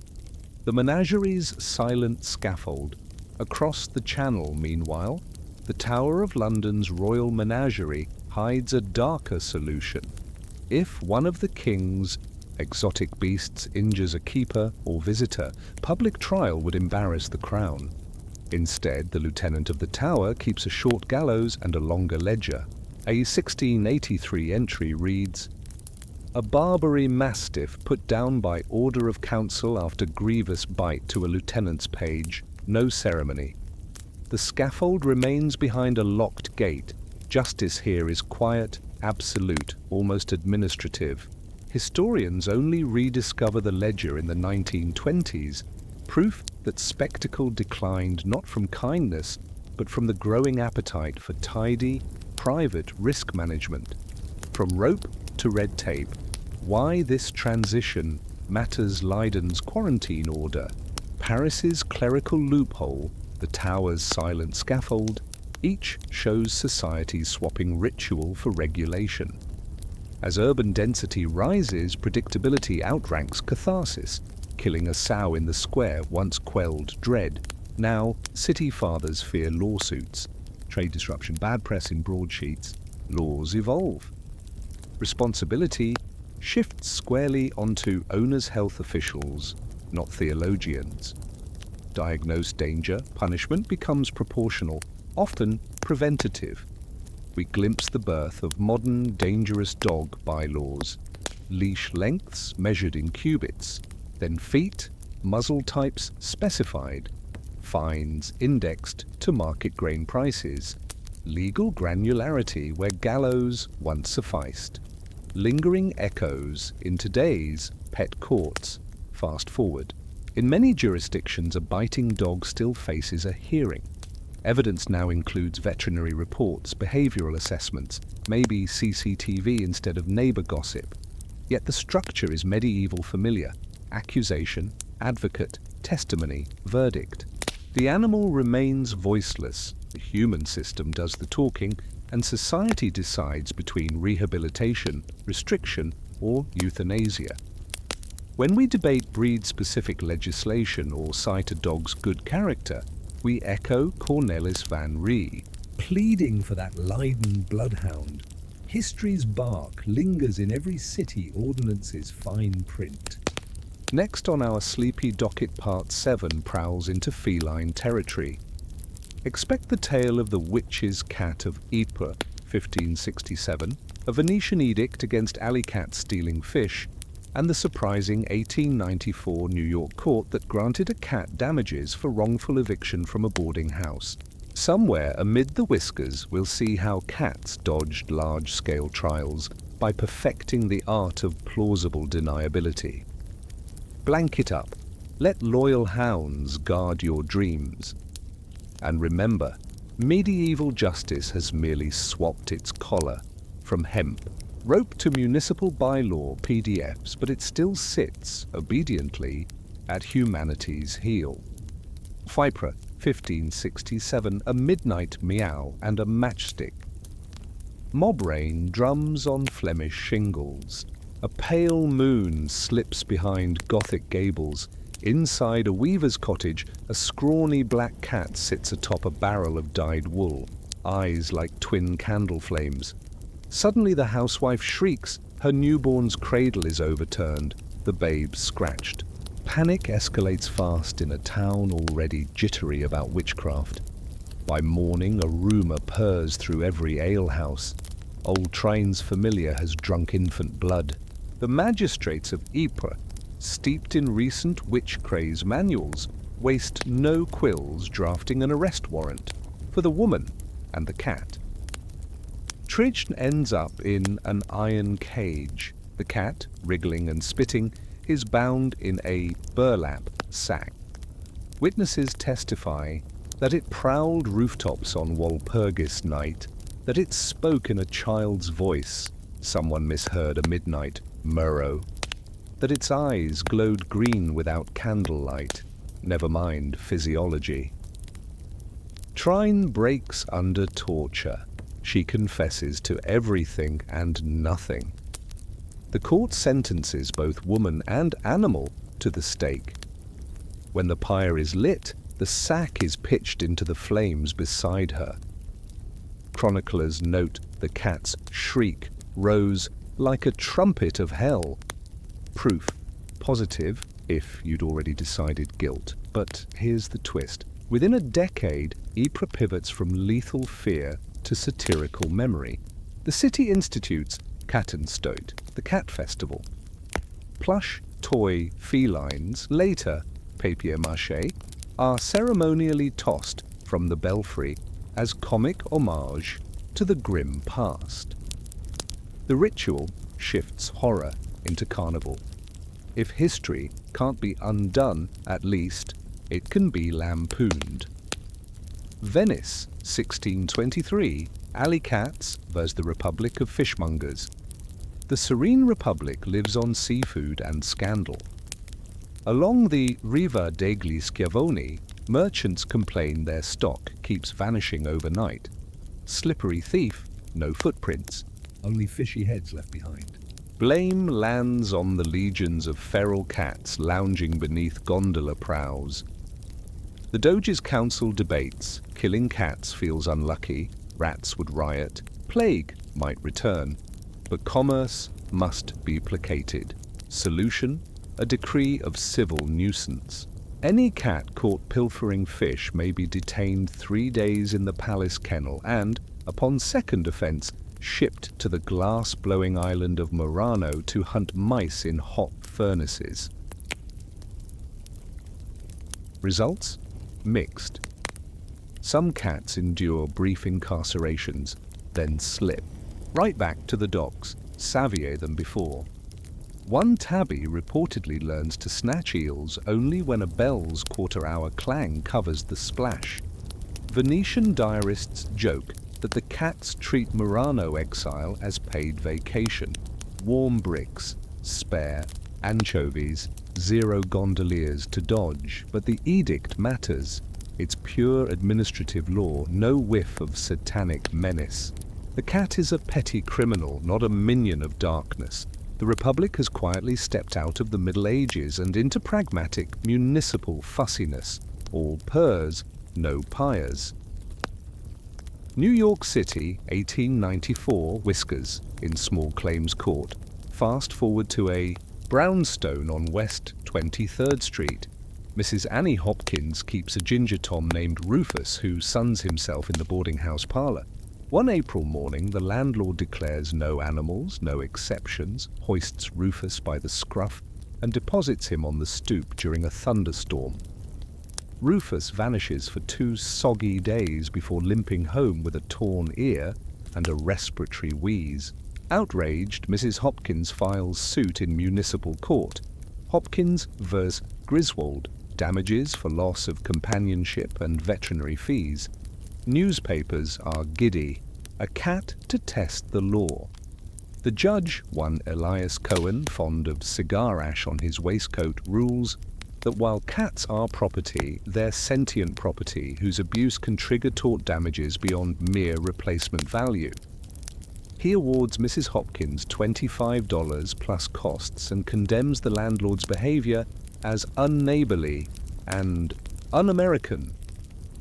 The menagerie's silent scaffold. Across the Channel, meanwhile, the Tower of London's Royal Menagerie hides a darker solution. If one of the king's exotic beasts injures a keeper or visitor, public trial would embarrass the crown. Instead, the lieutenant of the tower keeps a short gallows and a longer ledger. A 1683 entry reads, "A Barbary mastiff put down by order of council after grievous bite to a lieutenant's page. No ceremony. The scaffold remains behind a locked gate. Justice here is quiet, absolute, almost administrative. Historians only rediscover the ledger in the 1920s, proof that spectacle declined not from kindness, but from the growing appetite for tidy, private risk management. From rope to red tape, why this transition matters. Leiden's quarantine order, Paris's clerical loophole, the tower's silent scaffold, each shows society swapping ritual for regulation. As urban density rises, predictability outranks catharsis. Killing a sow in the square once quelled dread. Now, city fathers fear lawsuits. Trade disruption, bad press in broadsheets. Laws evolve. Responsibility shifts squarely onto owners' health officials, not theologians. Diagnosed danger, punishment becomes proportional, often preventative. We glimpse the birth of modern dangerous dog bylaws. Leash lengths measured in cubits, then feet, muzzle types specified, fines indexed to market grain prices, legal granularity where gallows once sufficed, lingering echoes in today's pet courts. Fast forward. In many jurisdictions, a biting dog still faces a hearing. Evidence now includes veterinary reports, behavioral assessments, maybe CCTV instead of neighbor gossip. Yet the structure is medieval familiar: accusation, advocate, testimony, verdict. The animal remains voiceless, the human system does the talking, and society decides between rehabilitation, restriction, or euthanasia. When we debate breed-specific legislation or cite a dog's good character, we echo Cornelis van Ree, pleading for that Leiden bloodhound. History's bark lingers in every city ordinance's fine print. Next on our sleepy docket, Part 7 prowls into feline territory. Expect the tale of the witch's cat of Ypres, 1567, a Venetian edict against alley cats stealing fish, and the surprising 1894 New York court that granted a cat damages for wrongful eviction from a boarding house. Somewhere amid the whiskers, we'll see how cats dodged large-scale trials by perfecting the art of plausible deniability. Blanket up. Let loyal hounds guard your dreams. And remember, medieval justice has merely swapped its collar from hemp rope to municipal bylaw PDFs, but it still sits, obediently, at humanity's heel. Ypres, 1567, a midnight meow and a matchstick. Mob rain drums on Flemish shingles. A pale moon slips behind Gothic gables. Inside a weaver's cottage, a scrawny black cat sits atop a barrel of dyed wool, eyes like twin candle flames. Suddenly the housewife shrieks, her newborn's cradle is overturned, the babe scratched. Panic escalates fast in a town already jittery about witchcraft. By morning, a rumor purrs through every alehouse. Old Train's familiar has drunk infant blood. The magistrates of Ypres, steeped in recent witch craze manuals, waste no quills drafting an arrest warrant for the woman and the cat. Tridge ends up in an iron cage. The cat, wriggling and spitting, is bound in a burlap sack. Witnesses testify that it prowled rooftops on Walpurgis night, that it spoke in a child's voice, someone misheard a midnight murrow, that its eyes glowed green without candlelight, never mind physiology. Trine breaks under torture. She confesses to everything and nothing. The court sentences both woman and animal to the stake. When the pyre is lit, the sack is pitched into the flames beside her. Chroniclers note the cat's shriek rose like a trumpet of hell. Proof positive if you'd already decided guilt. But here's the twist. Within a decade, Ypres pivots from lethal fear to satirical memory. The city institutes Kattenstoet, the cat festival. Plush toy felines, later papier-mâché, are ceremonially tossed from the belfry as comic homage to the grim past. The ritual shifts horror into carnival. If history can't be undone, at least it can be lampooned. Venice, 1623, alley cats vs. the Republic of Fishmongers. The serene republic lives on seafood and scandal. Along the Riva degli Schiavoni, merchants complain their stock keeps vanishing overnight. Slippery thief, no footprints, only fishy heads left behind. Blame lands on the legions of feral cats lounging beneath gondola prows. The Doge's council debates. Killing cats feels unlucky, rats would riot, plague might return. But commerce must be placated. Solution? A decree of civil nuisance. Any cat caught pilfering fish may be detained 3 days in the palace kennel and, upon second offence, shipped to the glass-blowing island of Murano to hunt mice in hot furnaces. Results? Mixed. Some cats endure brief incarcerations, then slip right back to the docks, savvier than before. One tabby reportedly learns to snatch eels only when a bell's quarter-hour clang covers the splash. Venetian diarists joke that the cats treat Murano exile as paid vacation. Warm bricks, spare, anchovies, 0 gondoliers to dodge, but the edict matters. It's pure administrative law, no whiff of satanic menace. The cat is a petty criminal, not a minion of darkness. The Republic has quietly stepped out of the Middle Ages and into pragmatic municipal fussiness. All purrs, no pyres. New York City, 1894, Whiskers, in Small Claims Court. Fast forward to a brownstone on West 23rd Street. Mrs. Annie Hopkins keeps a ginger tom named Rufus who suns himself in the boarding house parlor. One April morning, the landlord declares no animals, no exceptions, hoists Rufus by the scruff, and deposits him on the stoop during a thunderstorm. Rufus vanishes for 2 soggy days before limping home with a torn ear and a respiratory wheeze. Outraged, Mrs. Hopkins files suit in municipal court. Hopkins vs. Griswold, damages for loss of companionship and veterinary fees. Newspapers are giddy. A cat to test the law. The judge, one Elias Cohen, fond of cigar ash on his waistcoat, rules that while cats are property, they're sentient property whose abuse can trigger tort damages beyond mere replacement value. He awards Mrs. Hopkins $25 plus costs and condemns the landlord's behavior as unneighborly and un-American.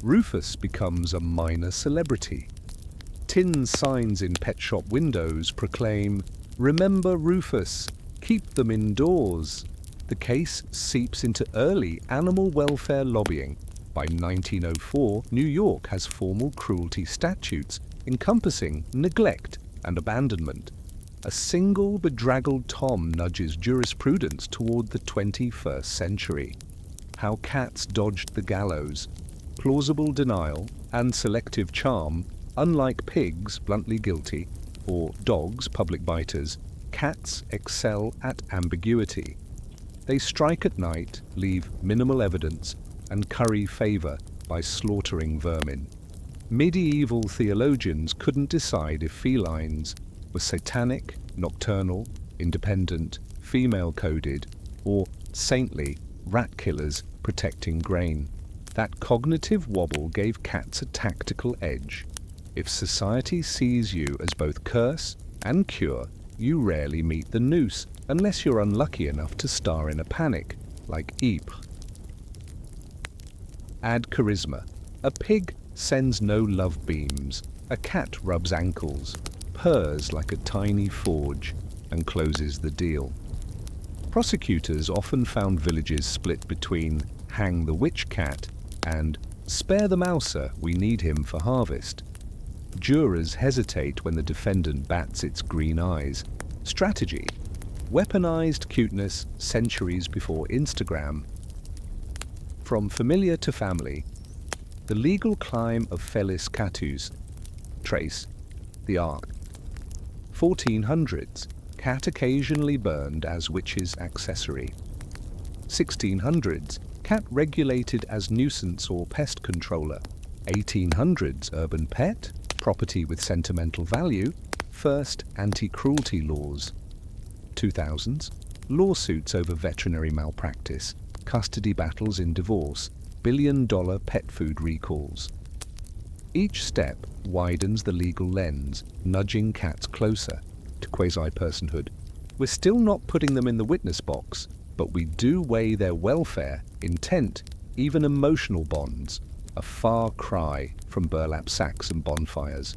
Rufus becomes a minor celebrity. Tin signs in pet shop windows proclaim, "Remember Rufus, keep them indoors." The case seeps into early animal welfare lobbying. By 1904, New York has formal cruelty statutes encompassing neglect and abandonment. A single bedraggled tom nudges jurisprudence toward the 21st century. How cats dodged the gallows. Plausible denial and selective charm, unlike pigs, bluntly guilty, or dogs, public biters, cats excel at ambiguity. They strike at night, leave minimal evidence, and curry favor by slaughtering vermin. Medieval theologians couldn't decide if felines were satanic, nocturnal, independent, female-coded, or saintly, rat killers protecting grain. That cognitive wobble gave cats a tactical edge. If society sees you as both curse and cure, you rarely meet the noose, unless you're unlucky enough to star in a panic, like Ypres. Add charisma. A pig sends no love beams. A cat rubs ankles, purrs like a tiny forge, and closes the deal. Prosecutors often found villages split between hang the witch cat and spare the mouser, we need him for harvest. Jurors hesitate when the defendant bats its green eyes. Strategy. Weaponized cuteness centuries before Instagram. From familiar to family. The legal climb of Felis Catus. Trace. The Ark. 1400s. Cat occasionally burned as witch's accessory. 1600s. Cat regulated as nuisance or pest controller. 1800s. Urban pet. Property with sentimental value. First anti-cruelty laws. 2000s. Lawsuits over veterinary malpractice. Custody battles in divorce. Billion-dollar pet food recalls. Each step widens the legal lens, nudging cats closer to quasi-personhood. We're still not putting them in the witness box, but we do weigh their welfare, intent, even emotional bonds. A far cry from burlap sacks and bonfires.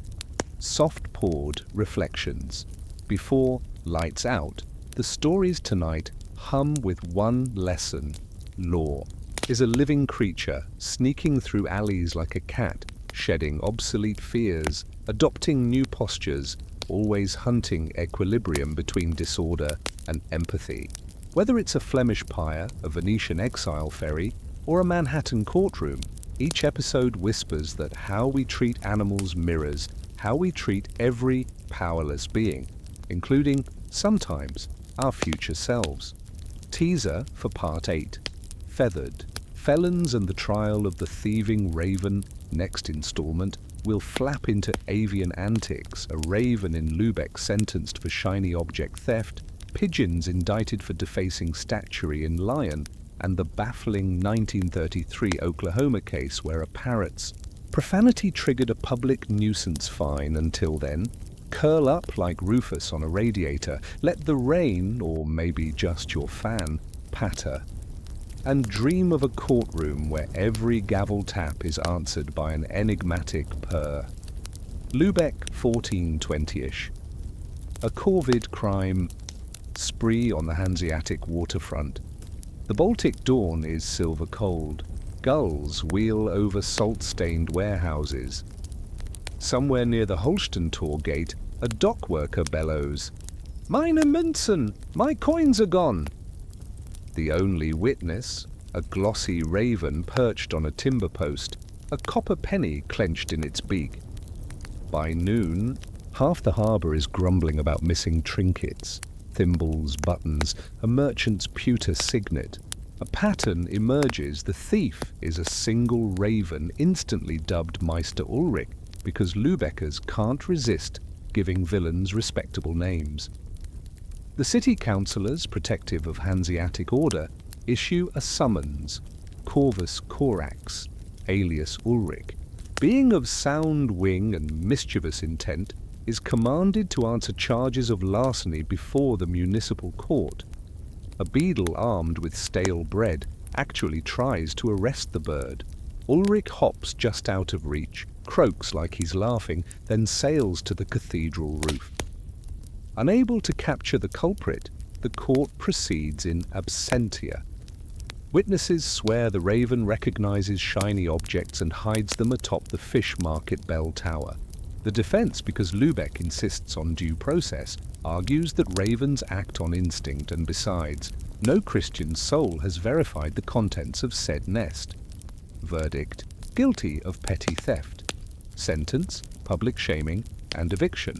Soft-poured reflections. Before lights out, the stories tonight hum with one lesson. Law is a living creature, sneaking through alleys like a cat, shedding obsolete fears, adopting new postures, always hunting equilibrium between disorder and empathy. Whether it's a Flemish pyre, a Venetian exile ferry, or a Manhattan courtroom, each episode whispers that how we treat animals mirrors how we treat every powerless being, including, sometimes, our future selves. Teaser for Part 8. Feathered. Felons and the Trial of the Thieving Raven Next installment, we'll flap into avian antics, a raven in Lübeck sentenced for shiny object theft, pigeons indicted for defacing statuary in Lyon, and the baffling 1933 Oklahoma case where a parrot's profanity triggered a public nuisance fine. Until then, curl up like Rufus on a radiator, let the rain, or maybe just your fan, patter, and dream of a courtroom where every gavel tap is answered by an enigmatic purr. Lübeck 1420-ish. A corvid crime spree on the Hanseatic waterfront. The Baltic dawn is silver cold. Gulls wheel over salt-stained warehouses. Somewhere near the Holstentor gate, a dock worker bellows, "Meine Münzen! My coins are gone!" The only witness, a glossy raven perched on a timber post, a copper penny clenched in its beak. By noon, half the harbour is grumbling about missing trinkets, thimbles, buttons, a merchant's pewter signet. A pattern emerges. The thief is a single raven instantly dubbed Meister Ulrich because Lübeckers can't resist giving villains respectable names. The city councillors, protective of Hanseatic order, issue a summons. Corvus Corax, alias Ulrich, being of sound wing and mischievous intent, is commanded to answer charges of larceny before the municipal court. A beadle armed with stale bread actually tries to arrest the bird. Ulrich hops just out of reach, croaks like he's laughing, then sails to the cathedral roof. Unable to capture the culprit, the court proceeds in absentia. Witnesses swear the raven recognizes shiny objects and hides them atop the fish market bell tower. The defense, because Lübeck insists on due process, argues that ravens act on instinct, and besides, no Christian soul has verified the contents of said nest. Verdict: guilty of petty theft. Sentence: public shaming and eviction.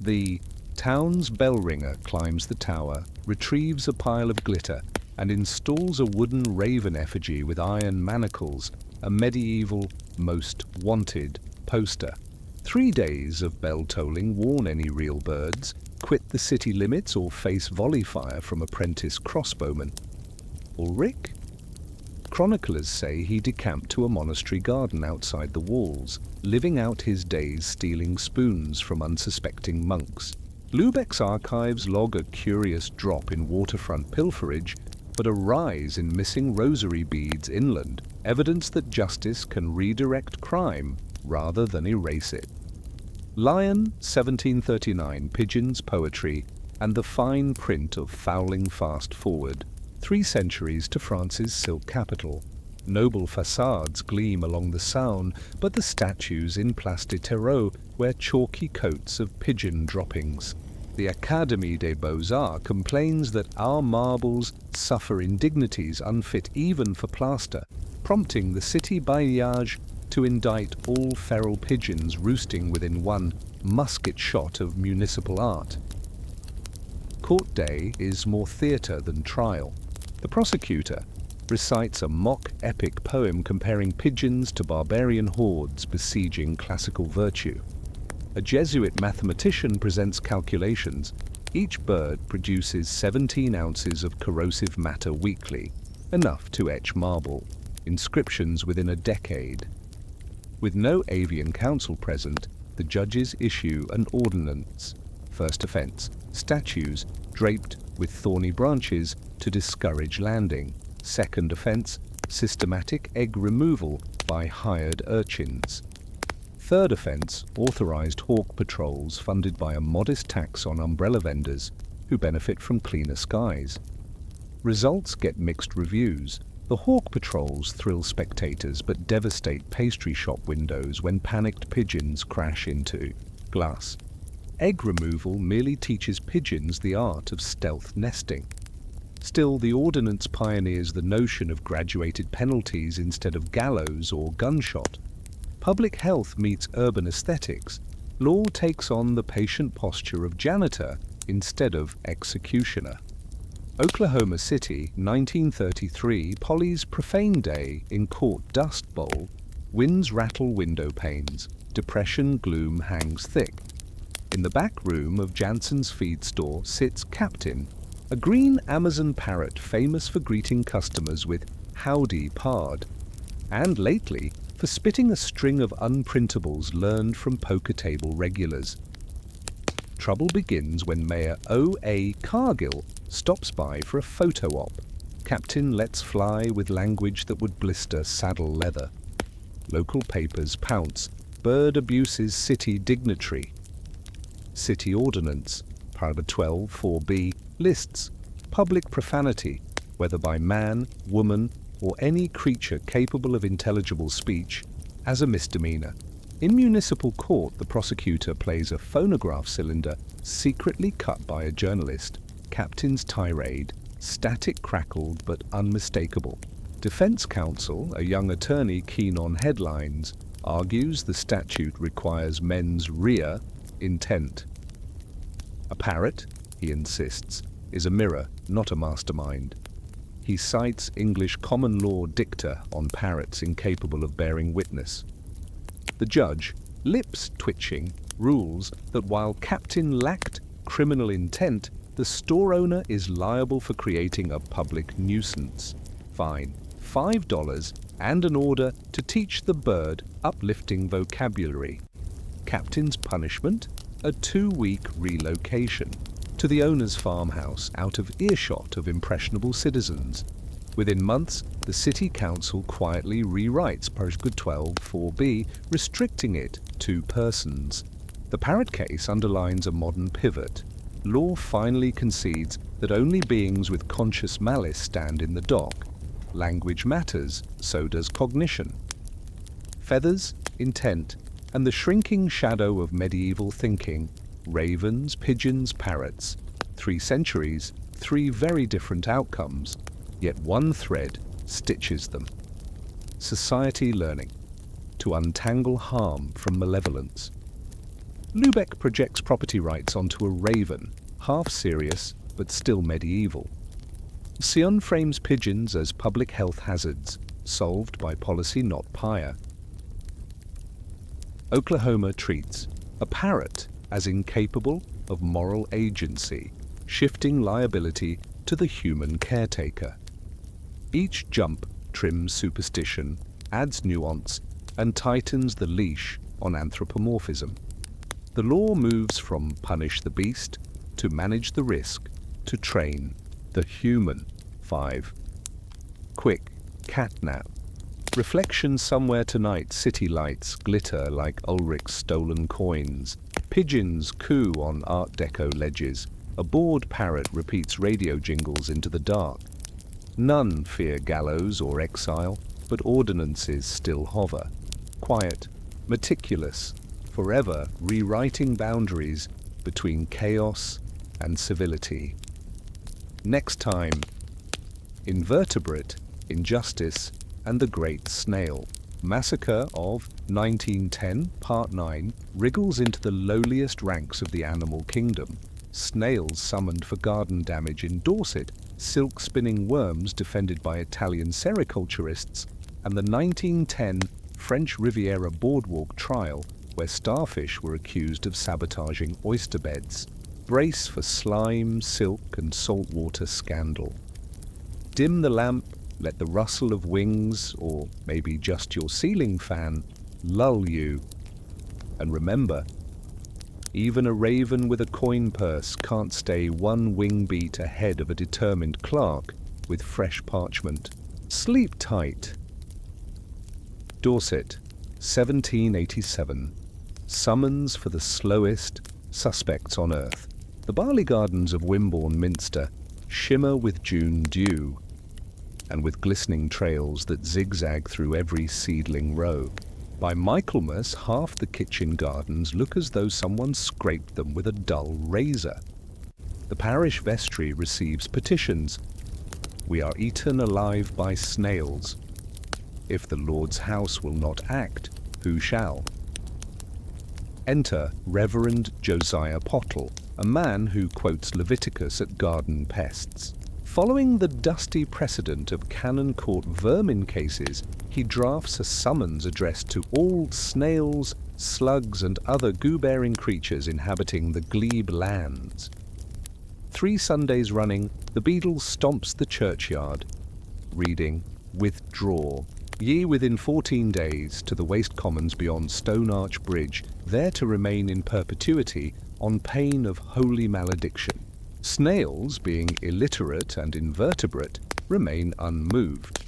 The town's bell ringer climbs the tower, retrieves a pile of glitter, and installs a wooden raven effigy with iron manacles, a medieval "most wanted" poster. 3 days of bell tolling warn any real birds: quit the city limits or face volley fire from apprentice crossbowmen. Ulrich? Chroniclers say he decamped to a monastery garden outside the walls, living out his days stealing spoons from unsuspecting monks. Lübeck's archives log a curious drop in waterfront pilferage, but a rise in missing rosary beads inland, evidence that justice can redirect crime rather than erase it. Lyon, 1739, pigeons, poetry, and the fine print of fouling fast forward, 3 centuries to France's silk capital. Noble facades gleam along the Saône, but the statues in Place de Terreau wear chalky coats of pigeon droppings. The Académie des Beaux-Arts complains that our marbles suffer indignities unfit even for plaster, prompting the city bailliage to indict all feral pigeons roosting within 1 musket shot of municipal art. Court day is more theatre than trial. The prosecutor recites a mock epic poem comparing pigeons to barbarian hordes besieging classical virtue. A Jesuit mathematician presents calculations. Each bird produces 17 ounces of corrosive matter weekly, enough to etch marble, inscriptions within a decade. With no avian council present, the judges issue an ordinance. First offence: statues draped with thorny branches to discourage landing. Second offence: systematic egg removal by hired urchins. Third offence: authorised hawk patrols funded by a modest tax on umbrella vendors who benefit from cleaner skies. Results get mixed reviews. The hawk patrols thrill spectators but devastate pastry shop windows when panicked pigeons crash into glass. Egg removal merely teaches pigeons the art of stealth nesting. Still, the ordinance pioneers the notion of graduated penalties instead of gallows or gunshot. Public health meets urban aesthetics. Law takes on the patient posture of janitor instead of executioner. Oklahoma City, 1933, Polly's Profane Day in Court Dust Bowl. Winds rattle window panes. Depression gloom hangs thick. In the back room of Jansen's feed store sits Captain, a green Amazon parrot famous for greeting customers with "Howdy, Pard," and lately for spitting a string of unprintables learned from poker table regulars. Trouble begins when Mayor O.A. Cargill stops by for a photo op. Captain lets fly with language that would blister saddle leather. Local papers pounce. Bird abuses city dignitary. City Ordinance, Paragraph 12, 4b, lists public profanity, whether by man, woman, or any creature capable of intelligible speech, as a misdemeanor. In municipal court, the prosecutor plays a phonograph cylinder secretly cut by a journalist. Captain's tirade, static, crackled, but unmistakable. Defense counsel, a young attorney keen on headlines, argues the statute requires mens rea intent. A parrot, he insists, is a mirror, not a mastermind. He cites English common law dicta on parrots incapable of bearing witness. The judge, lips twitching, rules that while Captain lacked criminal intent, the store owner is liable for creating a public nuisance. Fine, $5 and an order to teach the bird uplifting vocabulary. Captain's punishment? A 2-week relocation to the owner's farmhouse out of earshot of impressionable citizens. Within months, the city council quietly rewrites Paragraph 12, 4b, restricting it to persons. The parrot case underlines a modern pivot. Law finally concedes that only beings with conscious malice stand in the dock. Language matters, so does cognition. Feathers, intent, and the shrinking shadow of medieval thinking. Ravens, pigeons, parrots. 3 centuries, 3 very different outcomes, yet one thread stitches them. Society learning to untangle harm from malevolence. Lubeck projects property rights onto a raven, half serious but still medieval. Sion frames pigeons as public health hazards, solved by policy not pyre. Oklahoma treats a parrot as incapable of moral agency, shifting liability to the human caretaker. Each jump trims superstition, adds nuance, and tightens the leash on anthropomorphism. The law moves from punish the beast to manage the risk to train the human. 5. Quick catnap. Reflection somewhere tonight, city lights glitter like Ulrich's stolen coins. Pigeons coo on Art Deco ledges. A bored parrot repeats radio jingles into the dark. None fear gallows or exile, but ordinances still hover. Quiet, meticulous, forever rewriting boundaries between chaos and civility. Next time, invertebrate, injustice, and the Great Snail. Massacre of 1910, Part 9, wriggles into the lowliest ranks of the animal kingdom. Snails summoned for garden damage in Dorset, silk-spinning worms defended by Italian sericulturists, and the 1910 French Riviera boardwalk trial, where starfish were accused of sabotaging oyster beds. Brace for slime, silk, and saltwater scandal. Dim the lamp, let the rustle of wings, or maybe just your ceiling fan, lull you. And remember, even a raven with a coin purse can't stay one wing beat ahead of a determined clerk with fresh parchment. Sleep tight. Dorset, 1787. Summons for the slowest suspects on earth. The barley gardens of Wimborne Minster shimmer with June dew, and with glistening trails that zigzag through every seedling row. By Michaelmas, half the kitchen gardens look as though someone scraped them with a dull razor. The parish vestry receives petitions. We are eaten alive by snails. If the Lord's house will not act, who shall? Enter Reverend Josiah Pottle, a man who quotes Leviticus at garden pests. Following the dusty precedent of Canon Court vermin cases, he drafts a summons addressed to all snails, slugs and other goo-bearing creatures inhabiting the glebe lands. 3 Sundays running, the beadle stomps the churchyard, reading, "Withdraw. Ye within 14 days to the waste commons beyond Stone Arch Bridge, there to remain in perpetuity on pain of holy malediction." Snails, being illiterate and invertebrate, remain unmoved.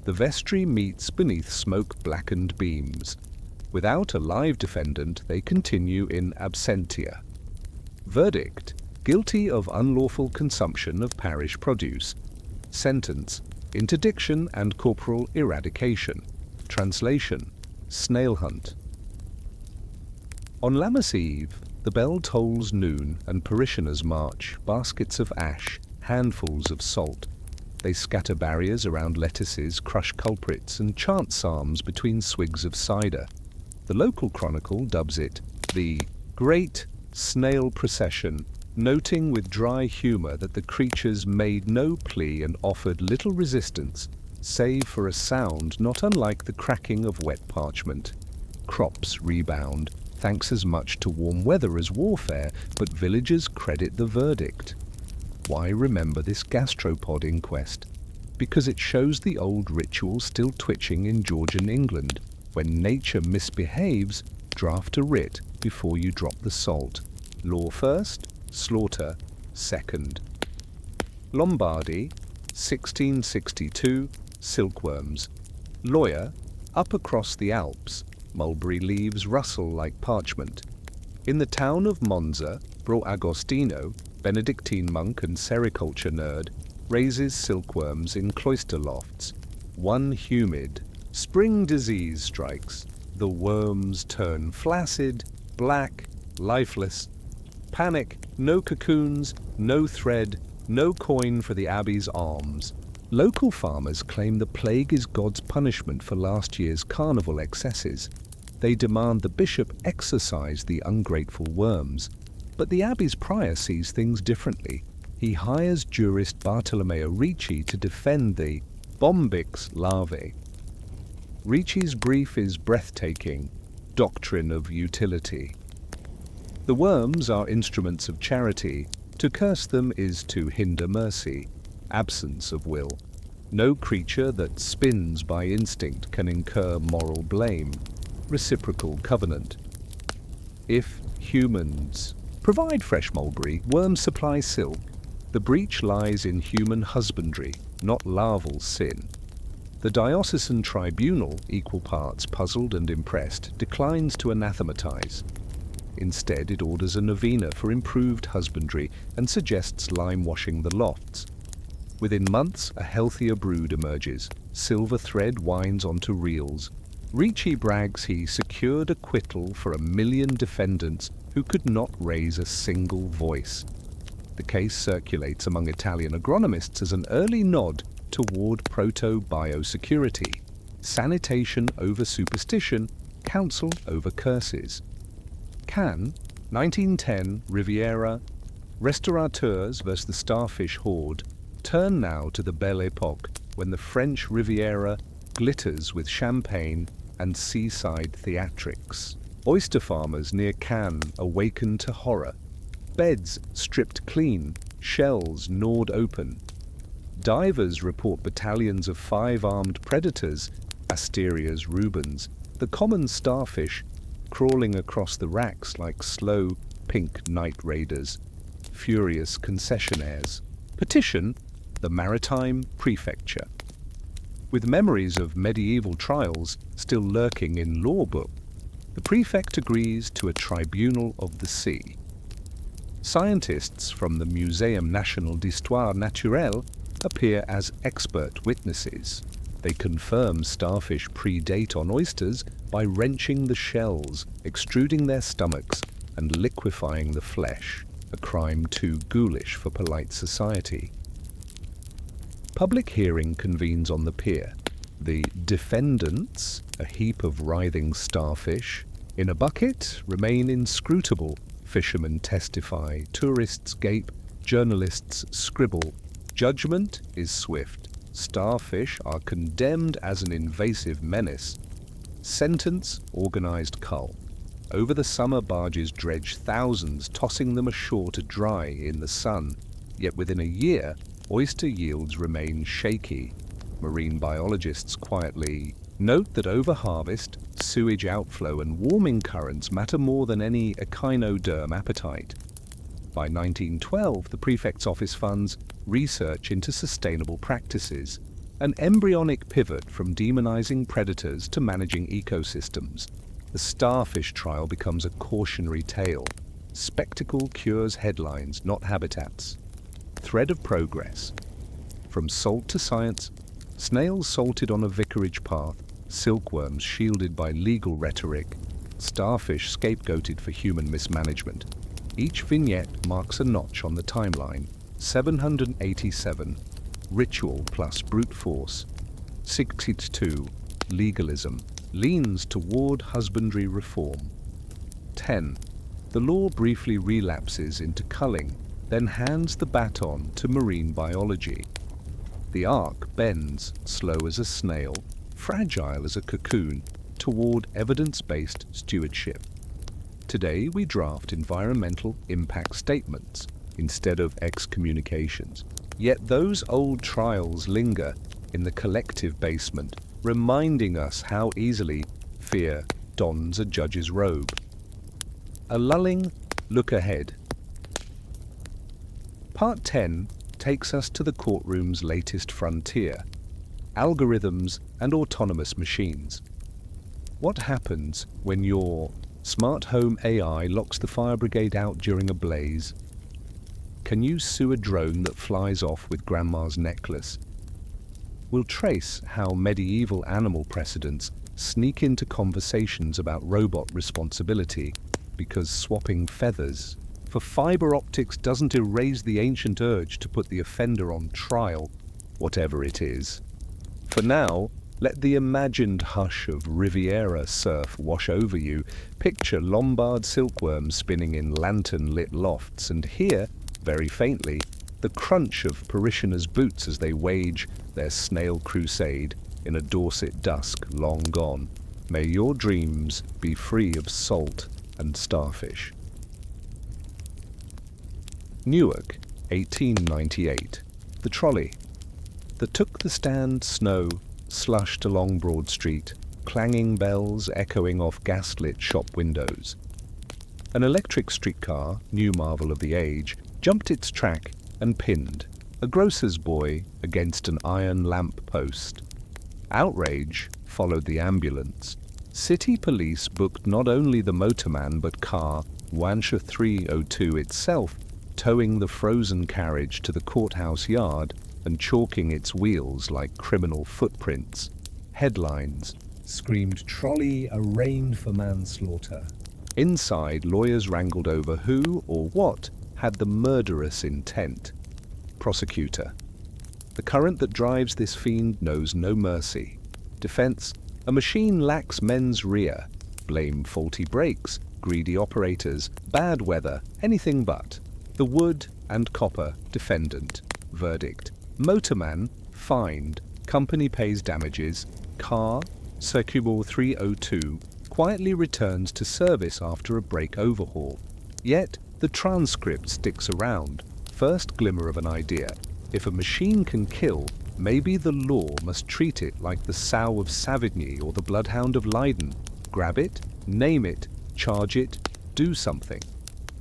The vestry meets beneath smoke-blackened beams. Without a live defendant, they continue in absentia. Verdict: guilty of unlawful consumption of parish produce. Sentence: interdiction and corporal eradication. Translation: snail hunt. On Lammas Eve, the bell tolls noon and parishioners march, baskets of ash, handfuls of salt. They scatter barriers around lettuces, crush culprits, and chant psalms between swigs of cider. The local chronicle dubs it the Great Snail Procession, noting with dry humour that the creatures made no plea and offered little resistance, save for a sound not unlike the cracking of wet parchment. Crops rebound, thanks as much to warm weather as warfare, but villagers credit the verdict. Why remember this gastropod inquest? Because it shows the old ritual still twitching in Georgian England. When nature misbehaves, draft a writ before you drop the salt. Law first, slaughter second. Lombardy, 1662, silkworms. Lawyer, up across the Alps, mulberry leaves rustle like parchment. In the town of Monza, Bro Agostino, Benedictine monk and sericulture nerd, raises silkworms in cloister lofts. One humid spring disease strikes. The worms turn flaccid, black, lifeless. Panic, no cocoons, no thread, no coin for the abbey's alms. Local farmers claim the plague is God's punishment for last year's carnival excesses. They demand the bishop exorcise the ungrateful worms. But the abbey's prior sees things differently. He hires jurist Bartolomeo Ricci to defend the Bombyx larvae. Ricci's brief is breathtaking: doctrine of utility. The worms are instruments of charity. To curse them is to hinder mercy, absence of will. No creature that spins by instinct can incur moral blame. Reciprocal covenant. If humans provide fresh mulberry, worms supply silk. The breach lies in human husbandry, not larval sin. The diocesan tribunal, equal parts puzzled and impressed, declines to anathematize. Instead, it orders a novena for improved husbandry and suggests lime-washing the lofts. Within months, a healthier brood emerges. Silver thread winds onto reels. Ricci brags he secured acquittal for 1 million defendants who could not raise a single voice. The case circulates among Italian agronomists as an early nod toward proto-biosecurity. Sanitation over superstition, counsel over curses. Cannes, 1910, Riviera, restaurateurs versus the starfish horde. Turn now to the Belle Époque, when the French Riviera glitters with champagne and seaside theatrics. Oyster farmers near Cannes awaken to horror. Beds stripped clean, shells gnawed open. Divers report battalions of 5 armed predators, Asterias rubens, the common starfish, crawling across the racks like slow, pink night raiders, furious concessionaires. Petition: the Maritime Prefecture. With memories of medieval trials still lurking in law book, the prefect agrees to a tribunal of the sea. Scientists from the Muséum National d'Histoire Naturelle appear as expert witnesses. They confirm starfish predate on oysters by wrenching the shells, extruding their stomachs, and liquefying the flesh, a crime too ghoulish for polite society. Public hearing convenes on the pier. The defendants, a heap of writhing starfish, in a bucket, remain inscrutable. Fishermen testify, tourists gape, journalists scribble. Judgment is swift. Starfish are condemned as an invasive menace. Sentence, organized cull. Over the summer, barges dredge thousands, tossing them ashore to dry in the sun. Yet within a year, oyster yields remain shaky. Marine biologists quietly note that overharvest, sewage outflow, and warming currents matter more than any echinoderm appetite. By 1912, the prefect's office funds research into sustainable practices, an embryonic pivot from demonizing predators to managing ecosystems. The starfish trial becomes a cautionary tale. Spectacle cures headlines, not habitats. Thread of progress. From salt to science, snails salted on a vicarage path, silkworms shielded by legal rhetoric, starfish scapegoated for human mismanagement. Each vignette marks a notch on the timeline. 787, ritual plus brute force. 62, legalism, leans toward husbandry reform. 10, the law briefly relapses into culling, then hands the baton to marine biology. The arc bends, slow as a snail, fragile as a cocoon, toward evidence-based stewardship. Today we draft environmental impact statements instead of excommunications. Yet those old trials linger in the collective basement, reminding us how easily fear dons a judge's robe. A lulling look ahead. Part 10 takes us to the courtroom's latest frontier: algorithms and autonomous machines. What happens when your smart home AI locks the fire brigade out during a blaze? Can you sue a drone that flies off with grandma's necklace? We'll trace how medieval animal precedents sneak into conversations about robot responsibility, because swapping feathers for fiber optics doesn't erase the ancient urge to put the offender on trial, whatever it is. For now, let the imagined hush of Riviera surf wash over you. Picture Lombard silkworms spinning in lantern-lit lofts, and hear, very faintly, the crunch of parishioners' boots as they wage their snail crusade in a Dorset dusk long gone. May your dreams be free of salt and starfish. Newark, 1898. The trolley that took the stand snow slushed along Broad Street, clanging bells echoing off gaslit shop windows. An electric streetcar, new marvel of the age, jumped its track and pinned a grocer's boy against an iron lamp post. Outrage followed the ambulance. City police booked not only the motorman but car Wansha 302 itself, towing the frozen carriage to the courthouse yard and chalking its wheels like criminal footprints. Headlines screamed trolley arraigned for manslaughter. Inside, lawyers wrangled over who or what had the murderous intent. Prosecutor: the current that drives this fiend knows no mercy. Defense: a machine lacks mens rea. Blame faulty brakes, greedy operators, bad weather, anything but. The wood and copper defendant. Verdict: motorman fined, company pays damages. Car Circular 302 quietly returns to service after a brake overhaul. Yet the transcript sticks around. First glimmer of an idea: if a machine can kill, maybe the law must treat it like the sow of Savigny or the bloodhound of Leiden. Grab it, name it, charge it, do something.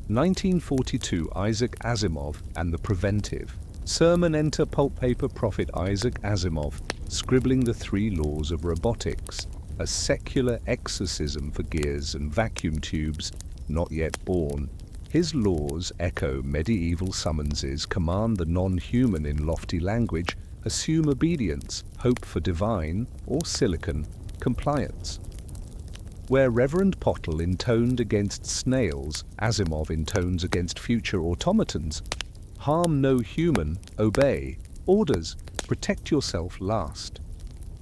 1942, Isaac Asimov and the Preventive. Sermon enter pulp paper prophet Isaac Asimov, scribbling the 3 laws of robotics, a secular exorcism for gears and vacuum tubes not yet born. His laws echo medieval summonses, command the non-human in lofty language, assume obedience, hope for divine, or silicon, compliance. Where Reverend Pottle intoned against snails, Asimov intones against future automatons. Harm no human, obey. Orders, protect yourself last.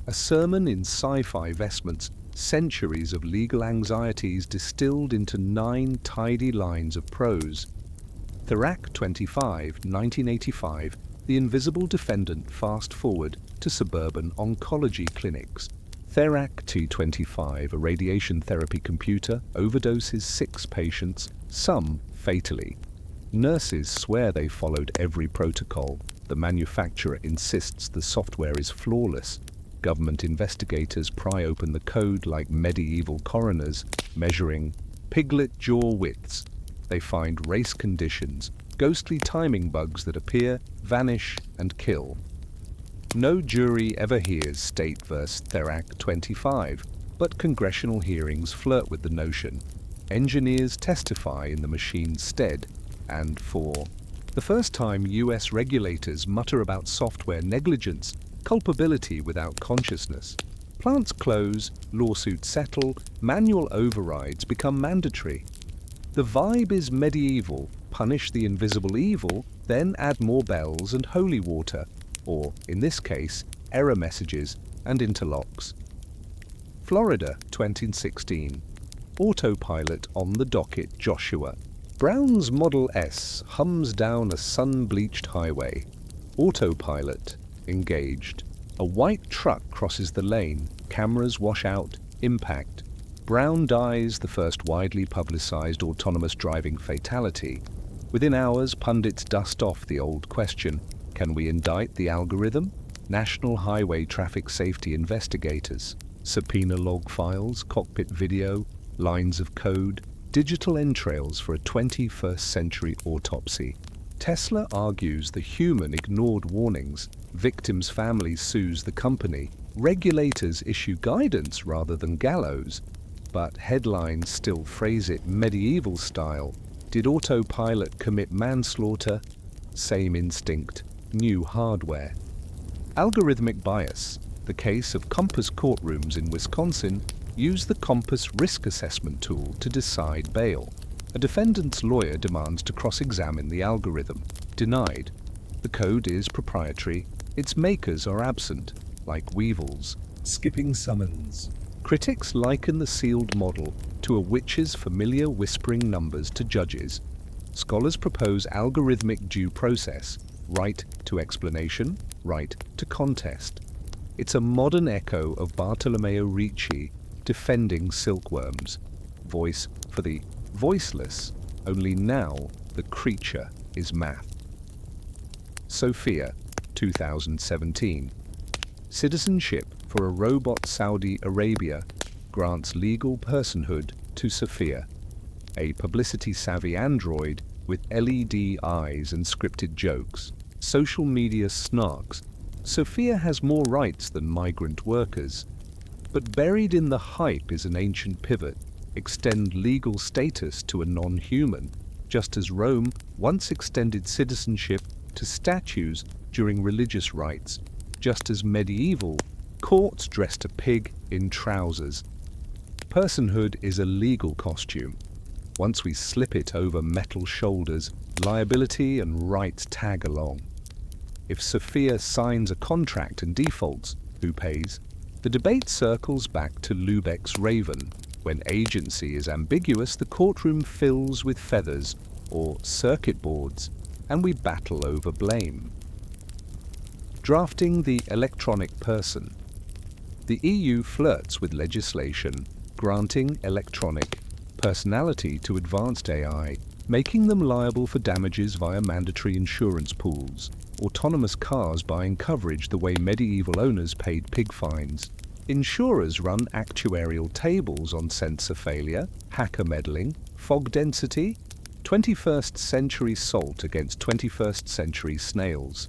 A sermon in sci-fi vestments, centuries of legal anxieties distilled into 9 tidy lines of prose. Thirac 25, 1985, the invisible defendant fast-forward to suburban oncology clinics. Therac T25, a radiation therapy computer, overdoses 6 patients, some fatally. Nurses swear they followed every protocol. The manufacturer insists the software is flawless. Government investigators pry open the code like medieval coroners, measuring piglet jaw widths. They find race conditions, ghostly timing bugs that appear, vanish, and kill. No jury ever hears State vs. Therac 25, but congressional hearings flirt with the notion. Engineers testify in the machine's stead, and for the first time, US regulators mutter about software negligence, culpability without consciousness. Plants close, lawsuits settle, manual overrides become mandatory. The vibe is medieval: punish the invisible evil, then add more bells and holy water, or, in this case, error messages and interlocks. Florida, 2016. Autopilot on the docket, Joshua. Brown's Model S hums down a sun-bleached highway. Autopilot engaged. A white truck crosses the lane. Cameras wash out. Impact. Brown dies, the first widely publicized autonomous driving fatality. Within hours, pundits dust off the old question: can we indict the algorithm? National Highway Traffic Safety investigators. Subpoena log files, cockpit video, lines of code, digital entrails for a 21st century autopsy. Tesla argues the human ignored warnings. Victims' families sues the company. Regulators issue guidance rather than gallows. But headlines still phrase it medieval style. Did autopilot commit manslaughter? Same instinct, new hardware. Algorithmic bias. The case of Compass courtrooms in Wisconsin use the Compass risk assessment tool to decide bail. A defendant's lawyer demands to cross-examine the algorithm. Denied. The code is proprietary. Its makers are absent, like weevils. Skipping summons. Critics liken the sealed model to a witch's familiar whispering numbers to judges. Scholars propose algorithmic due process, right to explanation, right to contest. It's a modern echo of Bartolomeo Ricci defending silkworms. Voice for the voiceless, only now the creature is math. Sophia, 2017. Citizenship for a robot Saudi Arabia grants legal personhood to Sophia, a publicity-savvy android with LED eyes and scripted jokes. Social media snarks. Sophia has more rights than migrant workers. But buried in the hype is an ancient pivot: extend legal status to a non-human, just as Rome once extended citizenship to statues during religious rites, just as medieval courts dressed a pig in trousers. Personhood is a legal costume. Once we slip it over metal shoulders, liability and rights tag along. If Sophia signs a contract and defaults, who pays? The debate circles back to Lubeck's Raven. When agency is ambiguous, the courtroom fills with feathers or circuit boards, and we battle over blame. Drafting the electronic person. The EU flirts with legislation granting electronic personality to advanced AI, making them liable for damages via mandatory insurance pools. Autonomous cars buying coverage the way medieval owners paid pig fines. Insurers run actuarial tables on sensor failure, hacker meddling, fog density, 21st century salt against 21st century snails.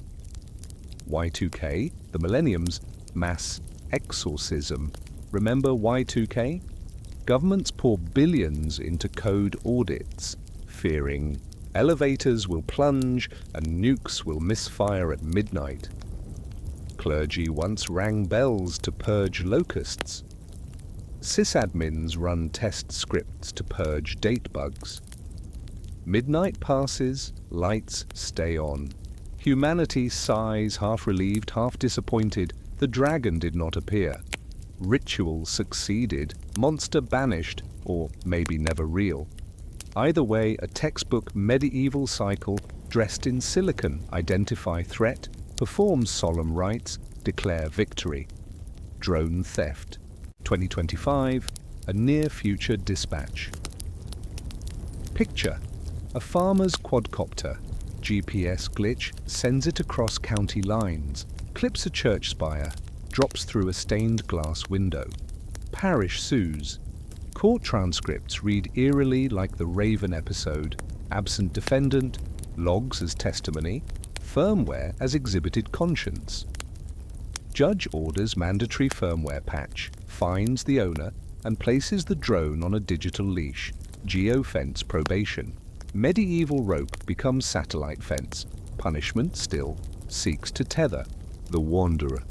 Y2K, the millennium's mass exorcism. Remember Y2K? Governments pour billions into code audits, fearing elevators will plunge and nukes will misfire at midnight. Clergy once rang bells to purge locusts. Sysadmins run test scripts to purge date bugs. Midnight passes, lights stay on. Humanity sighs, half relieved, half disappointed. The dragon did not appear. Ritual succeeded, monster banished, or maybe never real. Either way, a textbook medieval cycle dressed in silicon, identify threat, perform solemn rites, declare victory. Drone theft. 2025, a near-future dispatch. Picture: a farmer's quadcopter. GPS glitch sends it across county lines, clips a church spire, drops through a stained glass window. Parish sues. Court transcripts read eerily like the Raven episode. Absent defendant, logs as testimony, firmware as exhibited conscience. Judge orders mandatory firmware patch, fines the owner, and places the drone on a digital leash. Geofence probation. Medieval rope becomes satellite fence. Punishment still seeks to tether the wanderer.